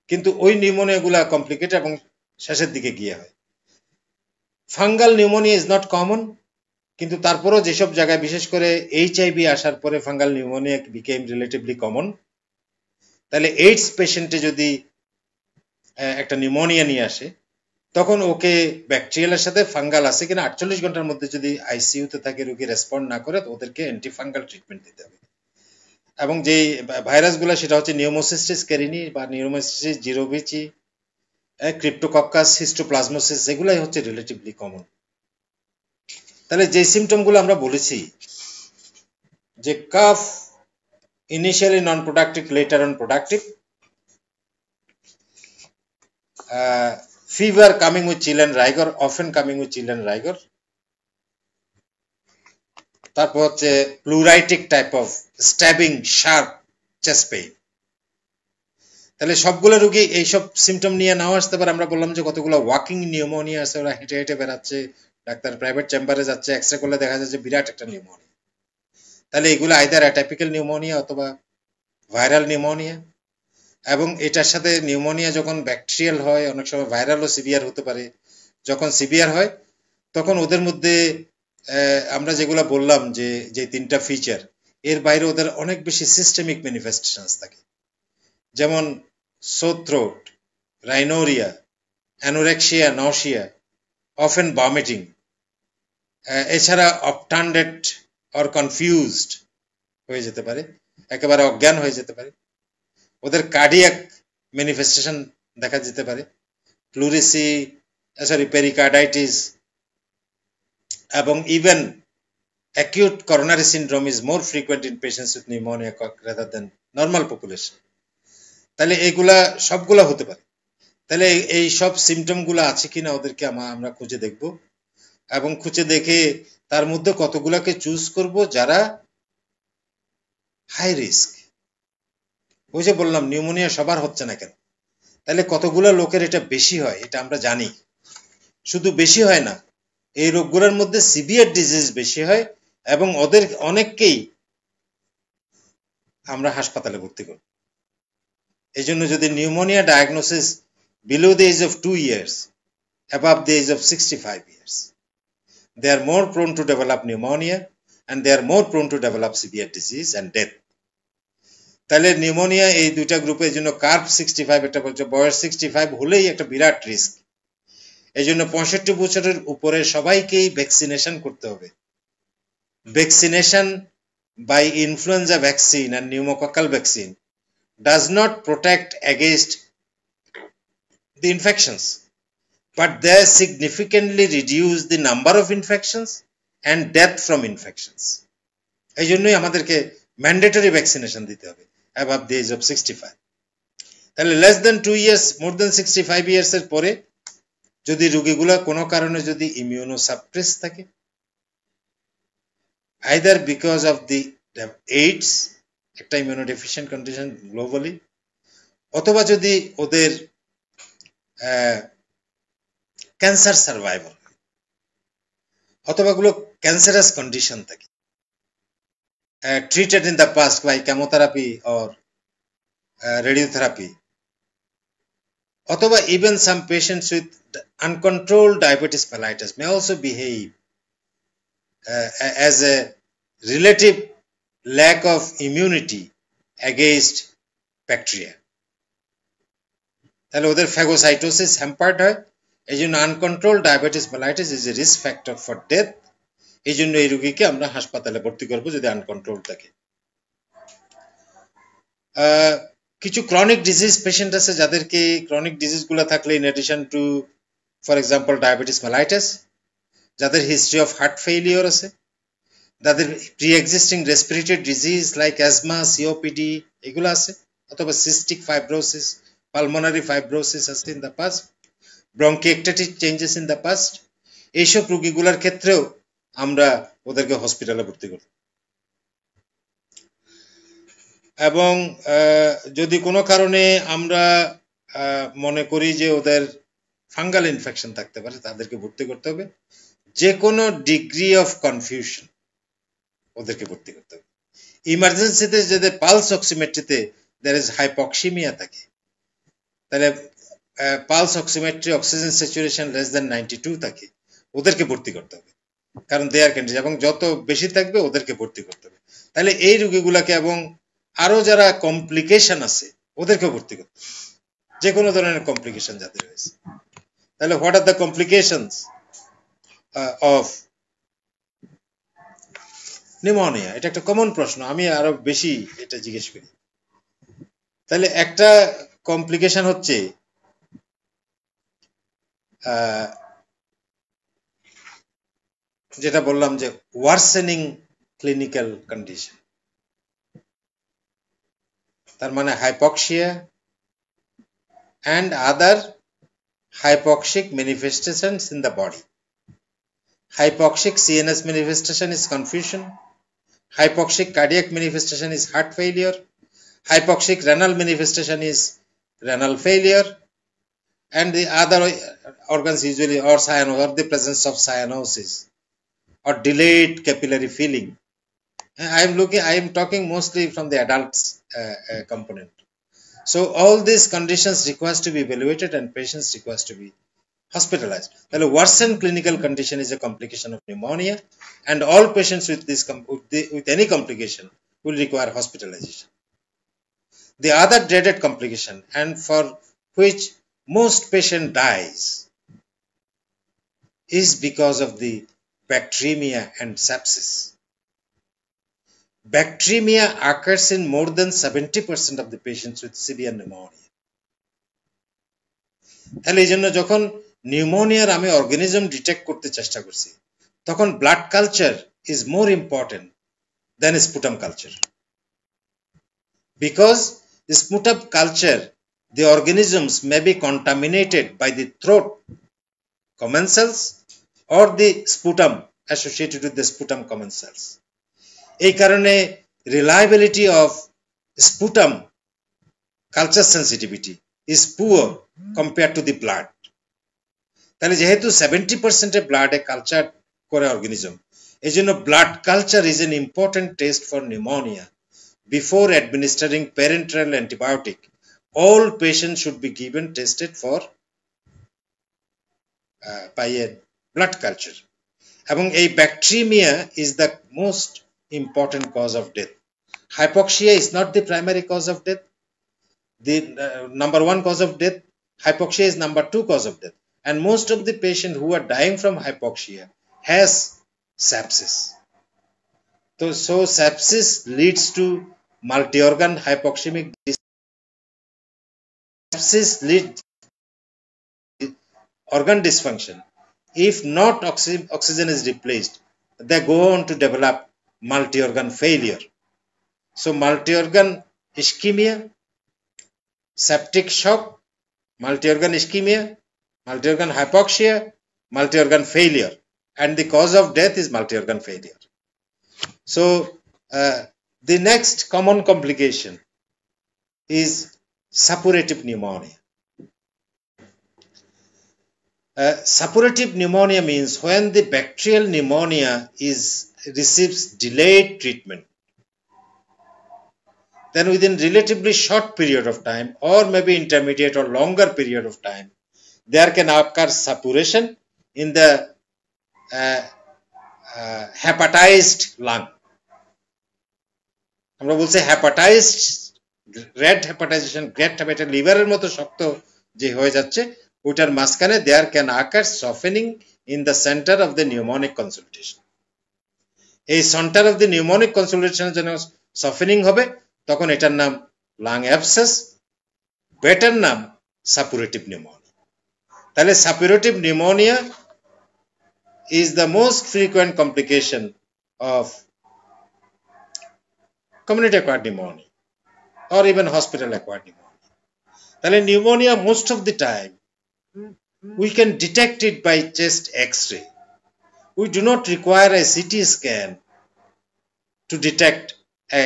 কিন্তু ওই নিউমোনিয়া গুলা কমপ্লিকেটেড এবং শেষের দিকে গিয়ে হয়। Fungal pneumonia is not common, কিন্তু তারপরও যেসব জায়গায় বিশেষ করে এইচআইভি আসার পরে fungal pneumonia became relatively common. তাহলে এইডস পেশেন্টে যদি একটা নিউমোনিয়া নিয়ে আসে, তখন ওকে ব্যাকটেরিয়ালের সাথে ফাঙ্গাল আছে কিনা 48 ঘন্টার মধ্যে যদি আইসিইউতে থাকে, রোগী রেসপন্ড না করে, ওদেরকে অ্যান্টিফাঙ্গাল ট্রিটমেন্ট দিতে হবে। এবং যে ভাইরাসগুলো সেটা হচ্ছে নিউমোসিস্টিস ক্যারিনি বা নিউমোসিস্টিস জিরোভিচি, ক্রিপ্টোকক্কাস, হিস্টোপ্লাজমোসিস, যেগুলাই হচ্ছে রিলেটিভলি কমন। তাহলে যে সিমটমগুলো আমরা বলেছি যে calf initially non productive, later on productive, fever coming with chill and rigor, often coming with chill and rigor, তারপর হচ্ছে pleuritic type of stabbing sharp chest pain. তাহলে সবগুলো রোগী এইসব সিমটম নিয়ে নাও আসতে পারে। আমরা বললাম যে কতগুলো ওয়াকিং নিউমোনিয়া আছে, ওরা হেঁটে হেঁটে বেড়াচ্ছে, ডাক্তার প্রাইভেট চেম্বারে যাচ্ছে, এক্সরে করলে দেখা যাচ্ছে বিরাট একটা নিউমোনিয়া। তাহলে এগুলো আইদার অ্যাটাইপিক্যাল নিউমোনিয়া অথবা ভাইরাল নিউমোনিয়া। এবং এটার সাথে নিউমোনিয়া যখন ব্যাকটেরিয়াল হয়, অনেক সময় ভাইরালও সিভিয়ার হতে পারে। যখন সিভিয়ার হয় তখন ওদের মধ্যে আমরা যেগুলো বললাম যে তিনটা ফিচার, এর বাইরে ওদের অনেক বেশি সিস্টেমিক ম্যানিফেস্টেশনস থাকে, যেমন সোর throat, rhinorrhoea, anorexia, nausea, often vomiting, এছাড়া অপটান্ডেড অর কনফিউজড হয়ে যেতে পারে, একেবারে অজ্ঞান হয়ে যেতে পারে। ওদের কার্ডিয়াক ম্যানিফেস্টেশন দেখা যেতে পারে, পেরিকার্ডাইটিস, এবং even acute coronary syndrome is more frequent in patients with pneumonia rather than normal population. তাহলে এইগুলা সবগুলা হতে পারে। তাহলে এই সব সিমটম গুলা আছে কিনা ওদেরকে আমরা খুঁজে দেখব, এবং খুঁজে দেখে তার মধ্যে কতগুলাকে চুজ করব যারা হাই রিস্ক। ওই যে বললাম নিউমোনিয়া সবার হচ্ছে না কেন, তাহলে কতগুলা লোকের এটা বেশি হয় এটা আমরা জানি। শুধু বেশি হয় না, এই রোগগুলোর মধ্যে সিভিয়ার ডিজিজ বেশি হয় এবং ওদের অনেককেই আমরা হাসপাতালে ভর্তি করি। এই জন্য যদি pneumonia diagnosis below the age of 2 years, above the age of 65 years, they are more prone to develop pneumonia and they are more prone to develop severe disease and death. তাহলে নিউমোনিয়া এই দুইটা গ্রুপের জন্য curve 65, একটা বলছে বয়স 65 হলেই একটা বিরাট রিস্ক। এই জন্য 65 বছরের উপরে সবাইকেই ভ্যাকসিনেশন করতে হবে। Vaccination by influenza vaccine and pneumococcal vaccine does not protect against the infections, but they significantly reduce the number of infections and death from infections. এই জন্যই আমাদেরকে ম্যান্ডেটরি ভ্যাকসিনেশন দিতে হবে above the age of 65। তাহলে less than 2 years, more than 65 years এর পরে যদি রোগীগুলা কোনো কারণে যদি ইমিউনোসাপ্রেস থাকে, either because of the AIDS, একটা ইমিউনোডেফিশিয়েন্ট কন্ডিশন গ্লোবালি, অথবা যদি ওদের ক্যান্সার সার্ভাইভাল অথবা গুলো ক্যান্সারাস কন্ডিশন থাকে, treated in the past by chemotherapy or radiotherapy, অথবা even some patients with uncontrolled diabetes mellitus may also behave as a relative lack of immunity against bacteria. তাহলে ওদের phagocytosis hampered হয়। এই জন্য uncontrolled diabetes mellitus is a risk factor for death। এই জন্য এই রোগীকে আমরা হাসপাতালে ভর্তি করব যদি আনকন্ট্রোল থাকে। কিছু ক্রনিক ডিজিজ পেশেন্ট আছে যাদেরকে ক্রনিক ডিজিজ গুলো থাকলে in addition to for example diabetes mellitus, যাদের হিস্ট্রি অফ হার্ট ফেইলিওর আছে, যাদের pre existing respiratory disease like asthma, COPD এগুলো আছে, অথবা সিস্টিক ফাইব্রোসিস, পালমোনারি ফাইব্রোসিস আছে in the past, bronchiectasis changes in the past, এইসব রোগীগুলোর ক্ষেত্রেও আমরা ওদেরকে হসপিটালে ভর্তি করি। এবং যদি কোনো কারণে আমরা মনে করি যে ওদের ফাঙ্গাল ইনফেকশন থাকতে পারে, তাদেরকে ভর্তি করতে হবে। যে কোনো ডিগ্রি অফ কনফিউশন ওদেরকে ভর্তি করতে হবে। ইমার্জেন্সিতে যদি পালস অক্সিমেট্রিতে there is hypoxemia থাকে, তাহলে pulse oximetry oxygen saturation less than 92 থাকে, ওদেরকে ভর্তি করতে হবে, কারণ দে আর কন্ডিশন, এবং যত বেশি থাকবে ওদেরকে ভর্তি করতে হবে। তাহলে এই রোগীগুলাকে এবং আরো যারা কমপ্লিকেশন আছে ওদেরকে ভর্তি করতে হবে, যে কোনো ধরনের কমপ্লিকেশন যাদের হয়েছে। তাহলে what are the complications of pneumonia? এটা একটা কমন প্রশ্ন, আমি আরো বেশি এটা জিজ্ঞেস করি। তাহলে একটা কমপ্লিকেশন হচ্ছে যেটা বললাম যে ওয়ার্সেনিং ক্লিনিক্যাল কন্ডিশন, তার মানে hypoxia and other hypoxic manifestations in the body. Hypoxic CNS manifestation is confusion, hypoxic cardiac manifestation is heart failure, hypoxic renal manifestation is renal failure, and the other organs usually or cyanosis, or the presence of cyanosis or delayed capillary filling. I am talking mostly from the adults component. So all these conditions requires to be evaluated and patients requires to be hospitalized. The worsened clinical condition is a complication of pneumonia, and all patients with this with any complication will require hospitalization. The other dreaded complication, and for which most patient dies, is because of the bacteremia and sepsis. Bacteremia occurs in more than 70% of the patients with severe pneumonia. তাহলে এই জন্য যখন নিউমোনিয়ার আমি organism detect করতে চেষ্টা করছি, তখন blood culture is more important than sputum culture, because sputum culture the organisms may be contaminated by the throat commensals or the sputum associated with the sputum commensals. এই কারণে reliability of sputum culture sensitivity is poor compared to the blood. তাহলে যেহেতু 70% এ ব্লাডে culture করে organism, এই জন্য blood culture is an important test for pneumonia. Before administering parenteral antibiotic, all patients should be given tested for by a blood culture. এবং এই bacteremia is the most important cause of death. Hypoxia is not the primary cause of death, the number one cause of death. Hypoxia is number two cause of death. and most of the patients who are dying from hypoxia has sepsis. So sepsis leads to multi-organ hypoxemic disease. Sepsis leads to organ dysfunction. If not oxygen is replaced, they go on to develop multi-organ failure. So multi-organ ischemia, septic shock, multi-organ ischemia, multi-organ hypoxia, multi-organ failure, and the cause of death is multi-organ failure. So the next common complication is suppurative pneumonia. Suppurative pneumonia means when the bacterial pneumonia receives delayed treatment, then within relatively short period of time, or maybe intermediate or longer period of time, there can occur suppuration in the hepatized lung. আমরা বলছি hepatized, red hepatization, great hepatitis, লিভারের মতো শক্ত যে হয়ে যাচ্ছে, ওটার মাঝখানে there can occur softening in the center of the pneumonic consolidation. এই center of the pneumonic consolidation যেন softening হবে, তখন এটার নাম lung abscess, বেটার নাম suppurative pneumonia. তাহলে suppurative pneumonia is the most frequent complication of community acquired pneumonia or even hospital acquired pneumonia. তাহলে pneumonia most of the time we can detect it by chest x-ray. We do not require a CT scan to detect a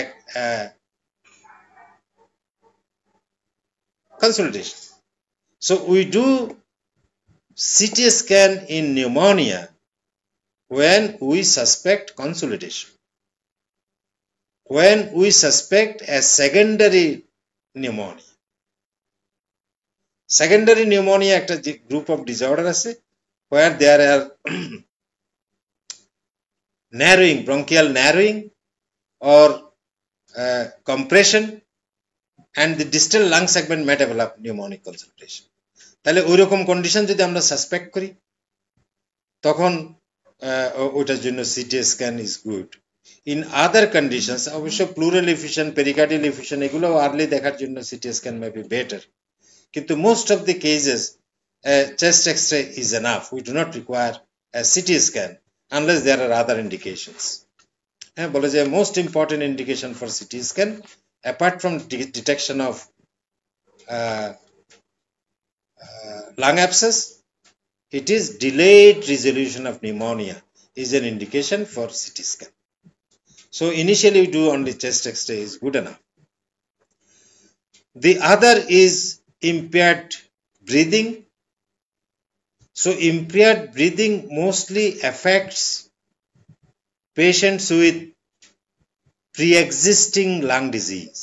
consolidation. So we do CT scan in pneumonia when we suspect consolidation, when we suspect a secondary pneumonia. Secondary pneumonia একটা group of disorder আছে where there are narrowing, bronchial narrowing or compression, and the distal lung segment may develop pneumonic consolidation. তাহলে ওইরকম condition যদি আমরা suspect করি, তখন ওটার জন্য CT scan is good. In other conditions অবশ্য প্লুরাল এফিউশন, পেরিকার্ডিয়াল এফিউশন এগুলো আর্লি দেখার জন্য CT scan may be better, কিন্তু most of the cases chest X-ray is enough. We do not require CT scan unless there are other indications. হ্যাঁ, বলে যে most important indication for CT scan apart from detection of lung abscess, it is delayed resolution of pneumonia is an indication for CT scan. So initially we do only chest x-ray is good enough. The other is impaired breathing. So impaired breathing mostly affects patients with pre-existing lung disease.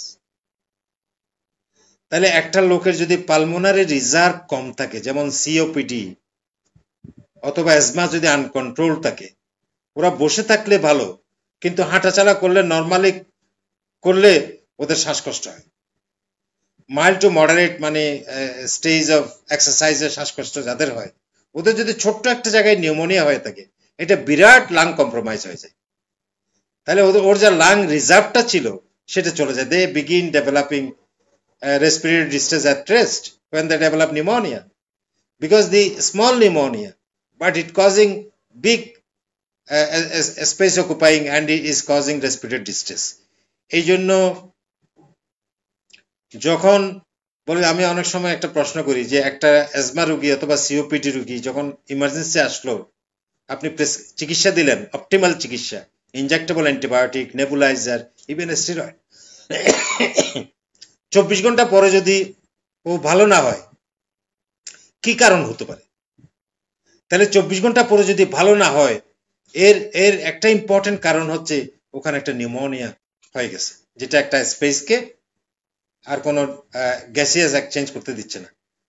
তাহলে একটা লোকের যদি pulmonary reserve কম থাকে, যেমন COPD অথবা asthma যদি uncontrolled থাকে, ওরা বসে থাকলে ভালো, কিন্তু হাঁটাচলা করলে নরমালি করলে ওদের শ্বাসকষ্ট হয়। মাইল্ড টু মডারেট মানে স্টেজ অফ এক্সারসাইজে শ্বাসকষ্ট যাদের হয়, ওদের যদি ছোট্ট একটা জায়গায় নিউমোনিয়া হয়ে থাকে, এটা বিরাট লাং কম্প্রোমাইজ হয়ে যায়। তাহলে ওর যা লাং রিজার্ভটা ছিল সেটা চলে যায়। They begin developing respiratory distress at rest when they develop pneumonia, because the small pneumonia but it causing big space occupying and it is causing respiratory distress. এই জন্য যখন বলে, আমি অনেক সময় একটা প্রশ্ন করি যে একটা অ্যাজমা রোগী অথবা সিওপিডি রোগী যখন ইমার্জেন্সি আসলো, আপনি চিকিৎসা দিলেন, অপটিমাল চিকিৎসা, injectable antibiotic, nebuliser, even steroid, 24 ঘন্টা পরে যদি ও ভালো না হয়, কি কারণ হতে পারে? তাহলে 24 ঘন্টা পরে যদি ভালো না হয়, এর একটা ইম্পর্টেন্ট কারণ হচ্ছে ওখানে একটা নিউমোনিয়া হয়ে গেছে, যেটা একটা স্পেসকে আর কোনো গ্যাসিয়াস এক্সচেঞ্জ করতে দিচ্ছে না,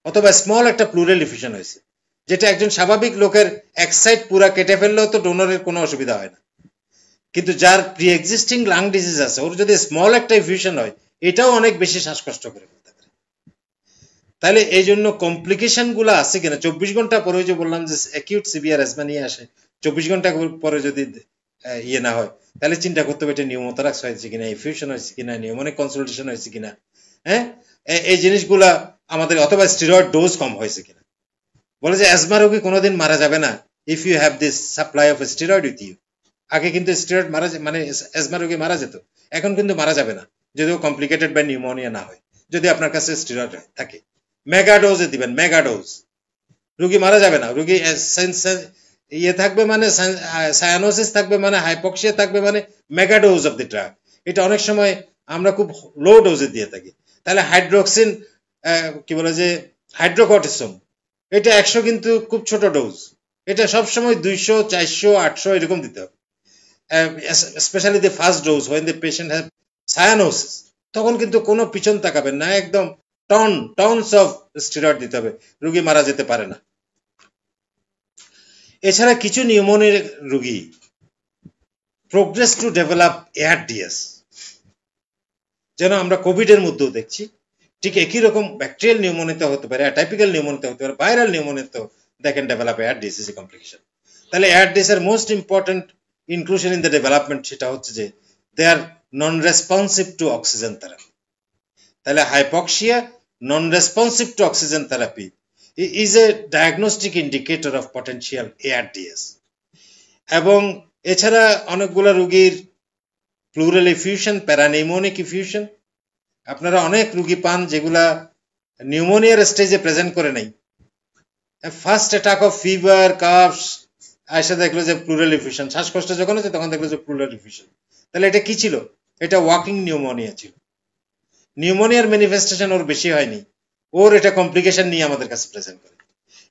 অথবা স্মল একটা প্লুরাল এফিউশন হয়েছে, যেটা একজন স্বাভাবিক লোকের এক সাইড পুরা কেটে ফেললেও তো ডোনরের কোনো অসুবিধা হয় না, কিন্তু যার প্রি এক্সিস্টিং লাং ডিজিজ আছে, ওর যদি স্মল একটা এফিউশন হয়, এটাও অনেক বেশি শ্বাসকষ্ট করে ফেলতে পারে। তাহলে এই জন্য কমপ্লিকেশন গুলো আছে কিনা 24 ঘন্টা পরে যে বললাম যে অ্যাকিউট সিভিয়ার অ্যাজমা নিয়ে আসে 24 ঘন্টা পরে যদি ইয়ে না হয় তাহলে চিন্তা করতে হবে এটা নিউমোথরাক্স হয়েছে কিনা ইনফিউশন হয়েছে কিনা নিউমোনিক কনসালটেশন হয়েছে কিনা হ্যাঁ এই জিনিসগুলা আমাদের অথবা স্টেরয়েড ডোজ কম হয়েছে কিনা বলে যে অ্যাজমা রোগী কোনোদিন মারা যাবে না if you have this supply of steroid with you আগে কিন্তু স্টেরয়েড মারা মানে অ্যাজমা রোগী মারা যেত এখন কিন্তু মারা যাবে না যদিও কমপ্লিকেটেড বাই নিউমোনিয়া না হয় যদি আপনার কাছে স্টেরয়েড থাকে মেগা ডোজে দিবেন মেগা ডোজ রোগী মারা যাবে না রোগী ইয়ে থাকবে মানে সায়ানোসিস থাকবে মানে হাইপক্সিয়া থাকবে মানে mega dose of the drug এটা অনেক সময় আমরা খুব লো ডোজে দিয়ে থাকি তাহলে হাইড্রোক্সিন কি বলে যে হাইড্রোকর্টিসন এটা 100 কিন্তু খুব ছোট ডোজ এটা সবসময় 200 400 800 এরকম দিতে হবে specially the first dose when the patient have cyanosis তখন কিন্তু কোনো পিছন তাকাবেন না একদম টনস অফ স্টেরয়েড দিতে হবে রোগী মারা যেতে পারে না এছাড়া কিছু নিউমোনিয়া রোগী প্রোগ্রেস টু ডেভেলপ এআরডিএস যেন আমরা কোভিড এর মধ্যেও দেখছি ঠিক একই রকম ব্যাকটেরিয়াল নিউমোনিয়াতে হতে পারে অ্যাটাইপিক্যাল নিউমোনিয়াতে হতে পারে ভাইরাল নিউমোনিয়াতেও দেখেন develop ARDS is a complication তাহলে এআরডিএস এর most important inclusion in the development সেটা হচ্ছে যে they are non responsive to oxygen therapy তাহলে hypoxia non responsive to oxygen therapy is a diagnostic indicator of potential ARDS এবং এছাড়া অনেকগুলা রোগীর প্লুরাল এফিউশন প্যারানিউমোনিক এফিউশন আপনারা অনেক রোগী পান যেগুলা নিউমোনিয়ার স্টেজে প্রেজেন্ট করে নাই ফার্স্ট অ্যাটাক অফ ফিভার কাফস আয়সা দেখলো যে প্লুরাল এফিউশন শ্বাসকষ্ট যখন হচ্ছে তখন দেখলো যে প্লুরাল এফিউশন তাহলে এটা কি ছিল এটা ওয়াকিং নিউমোনিয়া ছিল নিউমোনিয়ার ম্যানিফেস্টেশন ওর বেশি হয়নি ওর এটা কমপ্লিকেশন নিয়ে আমাদের কাছে প্রেজেন্ট করে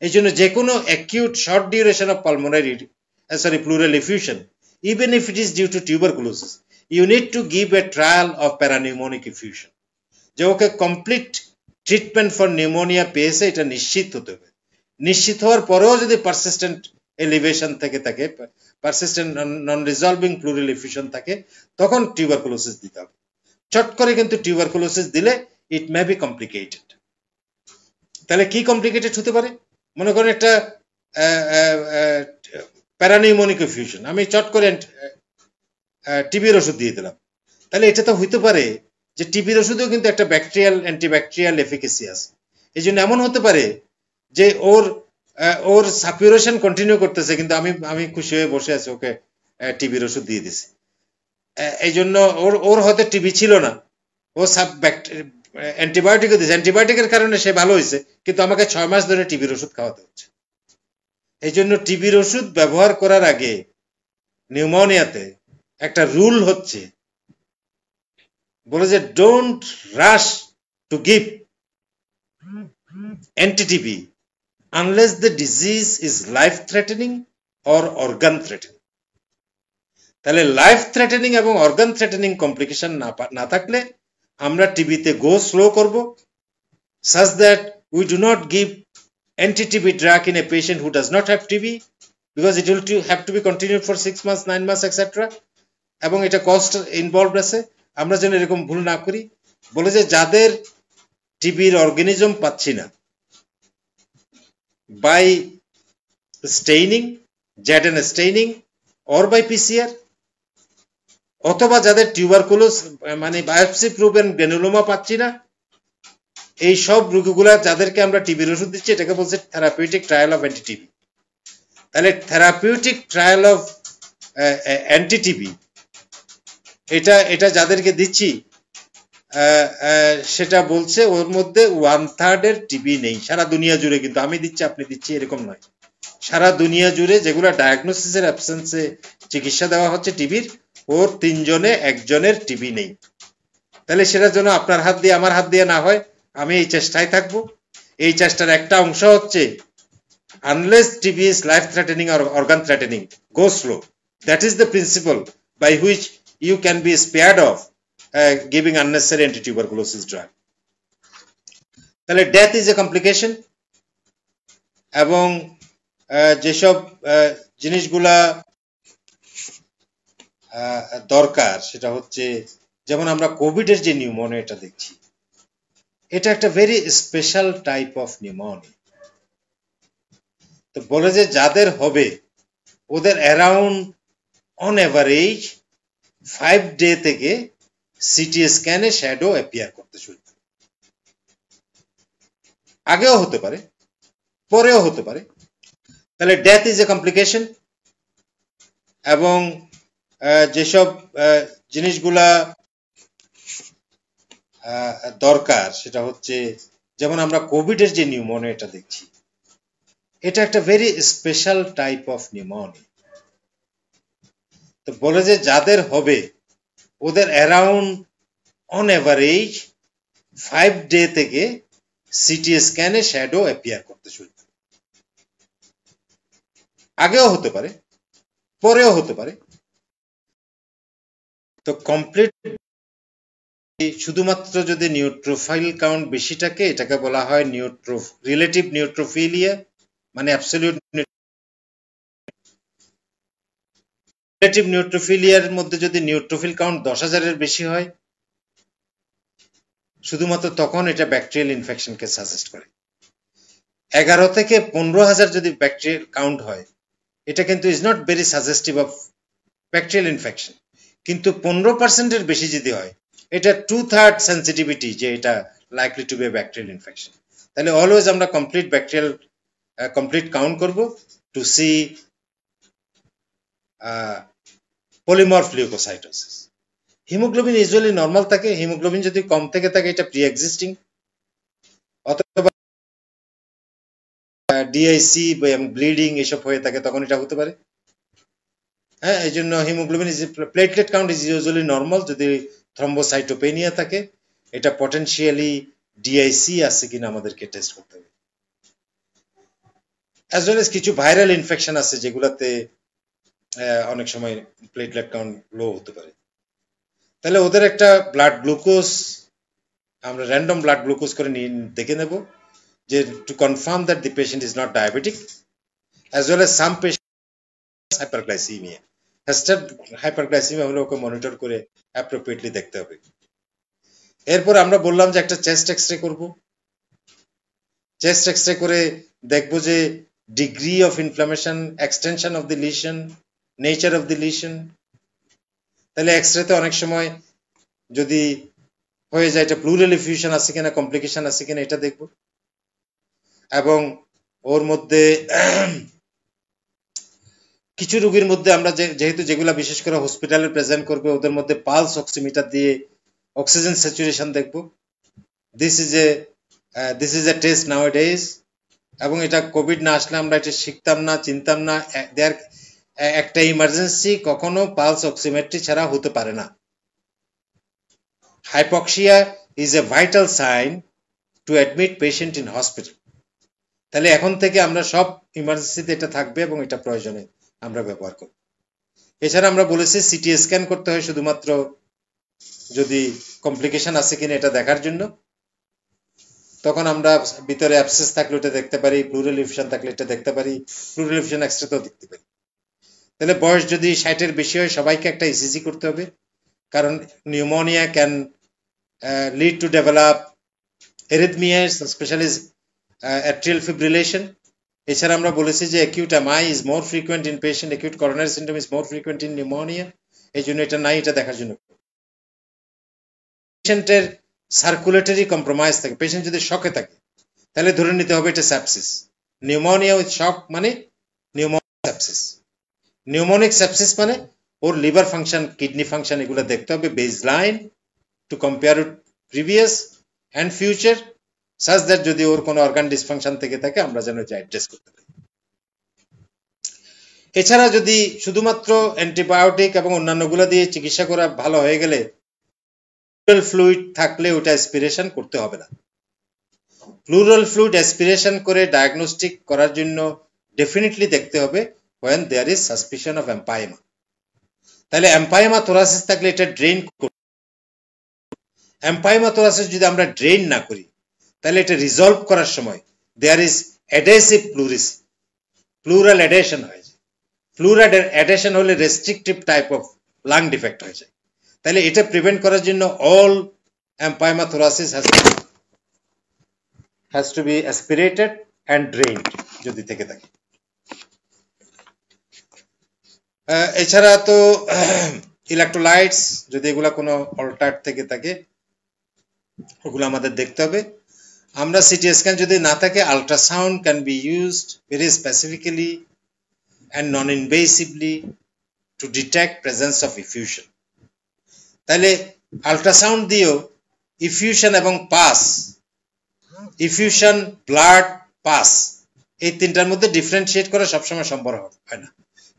এই জন্য যে কোনো acute short duration of pulmonary pleural effusion even if it is due to tuberculosis you need to give a trial of parapneumonic effusion যে okay complete treatment for pneumonia পেয়েছে এটা নিশ্চিত হতে হবে নিশ্চিত হওয়ার পরেও যদি পারসিস্টেন্ট এলিভেশন থেকে থাকে পারসিস্টেন্ট নন রিজলভিং প্লুরাল এফিউশন থাকে তখন টিউবারকুলোসিস দিতে হবে চট করে কিন্তু টিউবারকুলোসিস দিলে ইট মে বি কমপ্লিকেটেড তাহলে কি কমপ্লিকেটেড হতে পারে মনে করেন একটা প্যারানিউমোনিক এফিউশন আমি চট করে টিবির ওষুধ দিয়ে দিলাম তাহলে এটা তো হইতে পারে যে টিবির ওষুধেও কিন্তু একটা ব্যাকটেরিয়াল অ্যান্টিব্যাকটেরিয়াল এফিকেসি আছে এই জন্য এমন হতে পারে যে ওর সাপিউরেশন কন্টিনিউ করতেছে কিন্তু আমি খুশি হয়ে বসে আছি ওকে টিবির ওষুধ দিয়ে দিছি এই জন্য ওর হয়তো টিবি ছিল না ও অ্যান্টিবায়োটিক দিয়েছে অ্যান্টিবায়োটিকের কারণে সে ভালো হয়েছে কিন্তু আমাকে 6 মাস ধরে টিবির ওষুধ খাওয়াতে হচ্ছে এই জন্য টিবির ওষুধ ব্যবহার করার আগে নিউমোনিয়াতে একটা রুল হচ্ছে বলে যে don't rush to give anti-TB unless the disease is life threatening or organ threatening তাহলে লাইফ থ্রেটেনিং এবং অর্গান থ্রেটেনিং কমপ্লিকেশন না থাকলে আমরা টিবিতে গো স্লো করব such that we do not give anti-TB drug in a patient who does not have TB because it will have to be continued for 6 months 9 months etc এবং এটা cost involved আছে আমরা যেন এরকম ভুল না করি বলে যে যাদের টিবির অর্গানিজম পাচ্ছি না by staining ZN staining or by PCR অথবা যাদের টিউবারকুলোস মানে বায়োপসি প্রুভেন গ্রানুলোমা পাচ্ছি না এই সব রোগীগুলা যাদেরকে আমরা টিবির ওষুধ দিচ্ছি এটাকে বলছে থেরাপিউটিক ট্রায়াল অফ অ্যান্টি-টিবি তাহলে থেরাপিউটিক ট্রায়াল অফ অ্যান্টি-টিবি এটা যাদেরকে দিচ্ছি সেটা বলছে ওর মধ্যে 1/3 এর টিবি নেই সারা দুনিয়া জুড়ে কিন্তু আমি দিচ্ছি আপনি দিচ্ছি এরকম নয় সারা দুনিয়া জুড়ে যেগুলো ডায়াগনোসিসের অ্যাবসেন্সে চিকিৎসা দেওয়া হচ্ছে টিবির ওর 3 জনে একজনের টিবি নেই তাহলে সেটা যেন আপনার হাত দিয়ে আমার হাত দিয়ে না হয় আমি এই চেষ্টায় থাকবো এই চেষ্টার একটা অংশ হচ্ছে unless TB is life threatening or organ threatening go slow that is the principle by which you can be spared of giving unnecessary anti-tuberculosis drug তাহলে death is a complication এবং যেসব জিনিসগুলা দরকার সেটা হচ্ছে যেমন আমরা কোভিড এর যে নিউমোনিয়াটা দেখছি এটা একটা very special type of pneumonia. তো বলে যে যাদের হবে ওদের অ্যারাউন্ড অন এভারেজ 5 ডে থেকে সিটি স্ক্যানে শ্যাডো অ্যাপিয়ার করতে শুরু করে। আগেও হতে পারে, পরেও হতে পারে। তাহলে ডেথ ইজ এ কমপ্লিকেশন। এবং যেসব জিনিসগুলা দরকার সেটা হচ্ছে, যেমন আমরা কোভিডের যে নিউমোনিয়াটা দেখছি, এটা একটা very special type of pneumonia. তো বলে যে যাদের হবে ওদের অ্যারাউন্ড অন এভারেজ 5 ডে থেকে সিটি স্ক্যানে শ্যাডো অ্যাপিয়ার করতে শুরু করে। আগেও হতে পারে, পরেও হতে পারে। তো কমপ্লিট শুধুমাত্র যদি নিউট্রোফিল কাউন্ট বেশি থাকে এটাকে বলা হয় রিলেটিভ নিউট্রোফিলিয়া, মানে অ্যাবসলিউট রিলেটিভ নিউট্রোফিলিয়ার মধ্যে যদি নিউট্রোফিল কাউন্ট 10,000-এর বেশি হয়, শুধুমাত্র তখন এটা ব্যাকটেরিয়াল ইনফেকশনকে সাজেস্ট করে। 11 থেকে 15,000 যদি ব্যাকটেরিয়াল কাউন্ট হয়, এটা কিন্তু is not very suggestive of bacterial infection. কিন্তু 15%-এর বেশি যদি হয়, এটা 2/3 সেন্সিটিভিটি যে এটা likely to be a bacterial infection. তাহলে অলওয়েজ আমরা কমপ্লিট কাউন্ট করব to see polymorph leucocytosis. Haemoglobin usually normal থাকে। হিমোগ্লোবিন যদি কম থেকে থাকে এটা প্রি এক্সিস্টিং, অথবা ডিআইসি এবং ব্লিডিং এসব হয়ে থাকে, তখন এটা হতে পারে। হ্যাঁ, এই জন্য haemoglobin platelet count is usually normal. যদি থ্রম্বোসাইটোপেনিয়া থাকে, এটা পটেনশিয়ালি ডিআইসি আছে কিনা আমাদেরকে টেস্ট করতে হবে। অ্যাজ ওয়েল এজ কিছু ভাইরাল ইনফেকশন আছে যেগুলাতে অনেক সময় প্লেটলেট কাউন্ট লো হতে পারে। তাহলে ওদের একটা ব্লাড গ্লুকোজ আমরা র্যান্ডম ব্লাড গ্লুকোজ করে দেখে নেব, যে to confirm that the patient is not diabetic, as well age some patient hyperglycaemia. Hyperglycaemia হলে ওকে মনিটর করে অ্যাপ্রোপ্রিয়েটলি দেখতে হবে। এরপর আমরা বললাম যে একটা চেস্ট এক্সরে করব। চেস্ট এক্সরে করে দেখব যে degree of inflammation, extension of the lesion, nature of the lesion. তাহলে এক্সরেতে অনেক সময় যদি হয়ে যায় এটা প্লুরাল এফিউশন আছে কিনা, কমপ্লিকেশন আছে কিনা এটা দেখব। এবং ওর মধ্যে কিছু রোগীর মধ্যে আমরা যেহেতু যেগুলা বিশেষ করে হসপিটালে প্রেজেন্ট করবে, ওদের মধ্যে পালস অক্সিমিটার দিয়ে অক্সিজেন স্যাচুরেশন দেখব। This is a test now days. এবং এটা কোভিড না আসলে আমরা এটা শিখতাম না, চিনতাম না। একটা ইমার্জেন্সি কখনো পালস অক্সিমেট্রি ছাড়া হতে পারে না। Hypoxia is a vital sign to admit patient in hospital. তাহলে এখন থেকে আমরা সব ইমার্জেন্সিতে এটা থাকবে এবং এটা প্রয়োজনে আমরা ব্যবহার করব। এছাড়া আমরা বলেছি সিটি স্ক্যান করতে হয় শুধুমাত্র যদি কমপ্লিকেশন আছে কিনা এটা দেখার জন্য। তখন আমরা ভিতরে অ্যাবসেস থাকলে এটা দেখতে পারি, প্লুরাল এফিউশন থাকলে এটা দেখতে পারি, প্লুরাল এফিউশন এক্সট্রাতেও দেখতে পারি। তাহলে বয়স যদি 60-এর বেশি হয় সবাইকে একটা ইসিজি করতে হবে, কারণ pneumonia can lead to develop arrhythmias, specially atrial fibrillation. এছাড়া আমরা বলেছি যে acute MI is more frequent in patient, acute coronary syndrome is more frequent in pneumonia. এই জন্য এটা নাই, এটা দেখার জন্য। পেশেন্টের সার্কুলেটরি কম্প্রোমাইজ থাকে, পেশেন্ট যদি শকে থাকে তাহলে ধরে নিতে হবে এটা সেপসিস। নিউমোনিয়া উইথ শক মানে নিউমোনিক সেপসিস। নিউমোনিক সেপসিস মানে ওর লিভার ফাংশন, কিডনি ফাংশন এগুলো দেখতে হবে base line to compare with previous and future, such that যদি ওর কোনো অর্গান ডিসফাংশন থেকে থাকে আমরা যেন এটা অ্যাড্রেস করতে পারি। এছাড়া যদি শুধুমাত্র অ্যান্টিবায়োটিক এবং অন্যান্যগুলো দিয়ে চিকিৎসা করা ভালো হয়ে গেলে প্লুরাল ফ্লুইড থাকলে ওটা অ্যাসপিরেশন করতে হবে না। প্লুরাল ফ্লুইড অ্যাসপিরেশন করে ডায়াগনস্টিক করার জন্য ডেফিনেটলি দেখতে হবে when there is suspicion of empyema। তাহলে এম্পাইমা থোরাসিস থাকলে এটা ড্রেন করতে। এম্পাইমা থোরাসিস যদি আমরা ড্রেন না করি তাহলে এটা রিজলভ করার সময় there is adhesive pleurisy, pleural adhesion হয়ে যায়। প্লুরাল অ্যাডেশন হলে restrictive type of lung defect হয়ে যায়। তাহলে এটা প্রিভেন্ট করার জন্য all empyema thoracis has has to be aspirated and drained যদি থেকে থাকে। এছাড়া তো ইলেকট্রোলাইটস যদি এগুলা কোনো অল্টার থেকে থাকে ওগুলো আমাদের দেখতে হবে। আমরা সিটি স্ক্যান যদি না থাকে ultrasound can be used very specifically and non invasively to detect presence of effusion. তাহলে আল্ট্রাসাউন্ড দিয়েও ইফিউশন এবং পাস, ইফিউশন, ব্লাড, পাস, এই তিনটার মধ্যে ডিফারেন্সিয়েট করা সবসময় সম্ভব হয় না,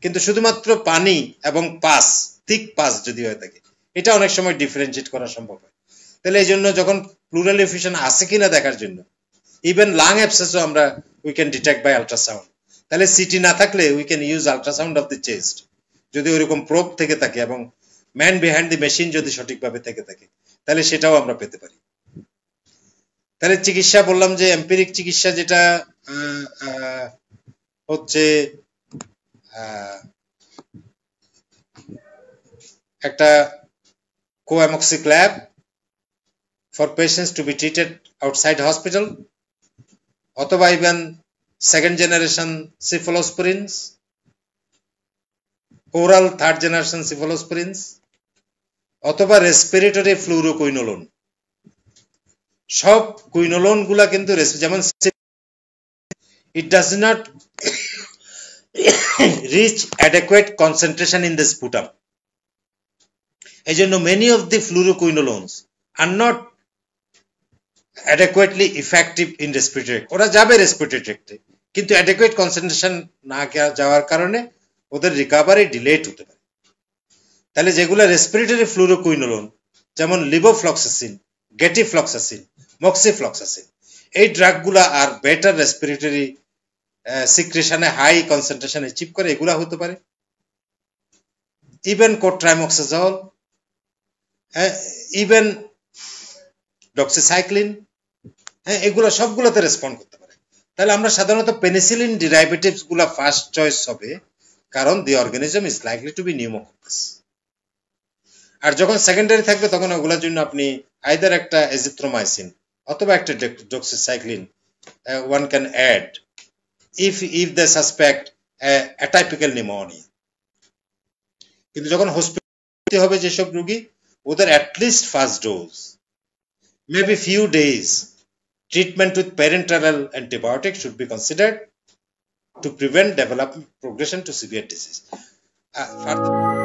কিন্তু শুধুমাত্র পানি এবং পাস, থিক পাস যদি হয়ে থাকে এটা অনেক সময় ডিফারেন্সিয়েট করা সম্ভব হয়। তাহলে এই জন্য যখন প্লুরাল ইফিউশন আছে কিনা দেখার জন্য ইভেন লাং অ্যাবসেসও আমরা we can detect by ultrasound. তাহলে সিটি না থাকলে we can use ultrasound of the chest যদি ওইরকম প্রোব থেকে থাকে এবং ম্যান বিহাইন্ড দি মেশিন যদি সঠিকভাবে থেকে থাকে তাহলে সেটাও আমরা পেতে পারি। তাহলে চিকিৎসা বললাম যে এম্পিরিক চিকিৎসা যেটা হচ্ছে একটা coamoxiclav for patients to be treated outside hospital, অথবা even second generation cephalosporins, oral third generation cephalosporins, অথবা রেসপিরেটরি ফ্লুরোকুইনোলোন। সব কুইনোলোন গুলা কিন্তু যেমন it does not reach adequate concentration in the sputum. এই জন্য many of the fluoroquinolones are not adequately effective in respiratory tract. ওরা যাবে respiratory ট্র্যাক্টে কিন্তু adequate concentration না যাওয়ার কারণে ওদের রিকভারি ডিলেড হতে পারে। তাহলে যেগুলো রেসপিরেটরি ফ্লুরোকুইনোলোন যেমন লিভোফ্লক্সাসিন, গেটিফ্লক্সাসিন, মক্সিফ্লক্সাসিন, এই ড্রাগগুলা আর বেটার রেসপিরেটরি সিক্রেশনে হাই কনসেন্ট্রেশন অ্যাচিভ করে, এগুলা হতে পারে। ইভেন কোট্রাইমক্সাজল, ইভেন ডক্সিসাইক্লিন, এগুলো সবগুলোতে রেসপন্ড করতে পারে। তাহলে আমরা সাধারণত পেনিসিলিন ডিরাইভেটিভস গুলা ফার্স্ট চয়েস হবে, কারণ the organism is likely to be pneumococcus. আর যখন সেকেন্ডারি থাকবে তখন ওগুলোর জন্য আপনি আইদার একটা এজিথ্রোমাইসিন অথবা একটা doxycycline one can add if they suspect atypical pneumonia. কিন্তু যখন হসপিটালে হবে যেসব রোগী, ওদের at least first dose, maybe few days treatment with parenteral antibiotic should be considered to prevent development progression to severe disease. Further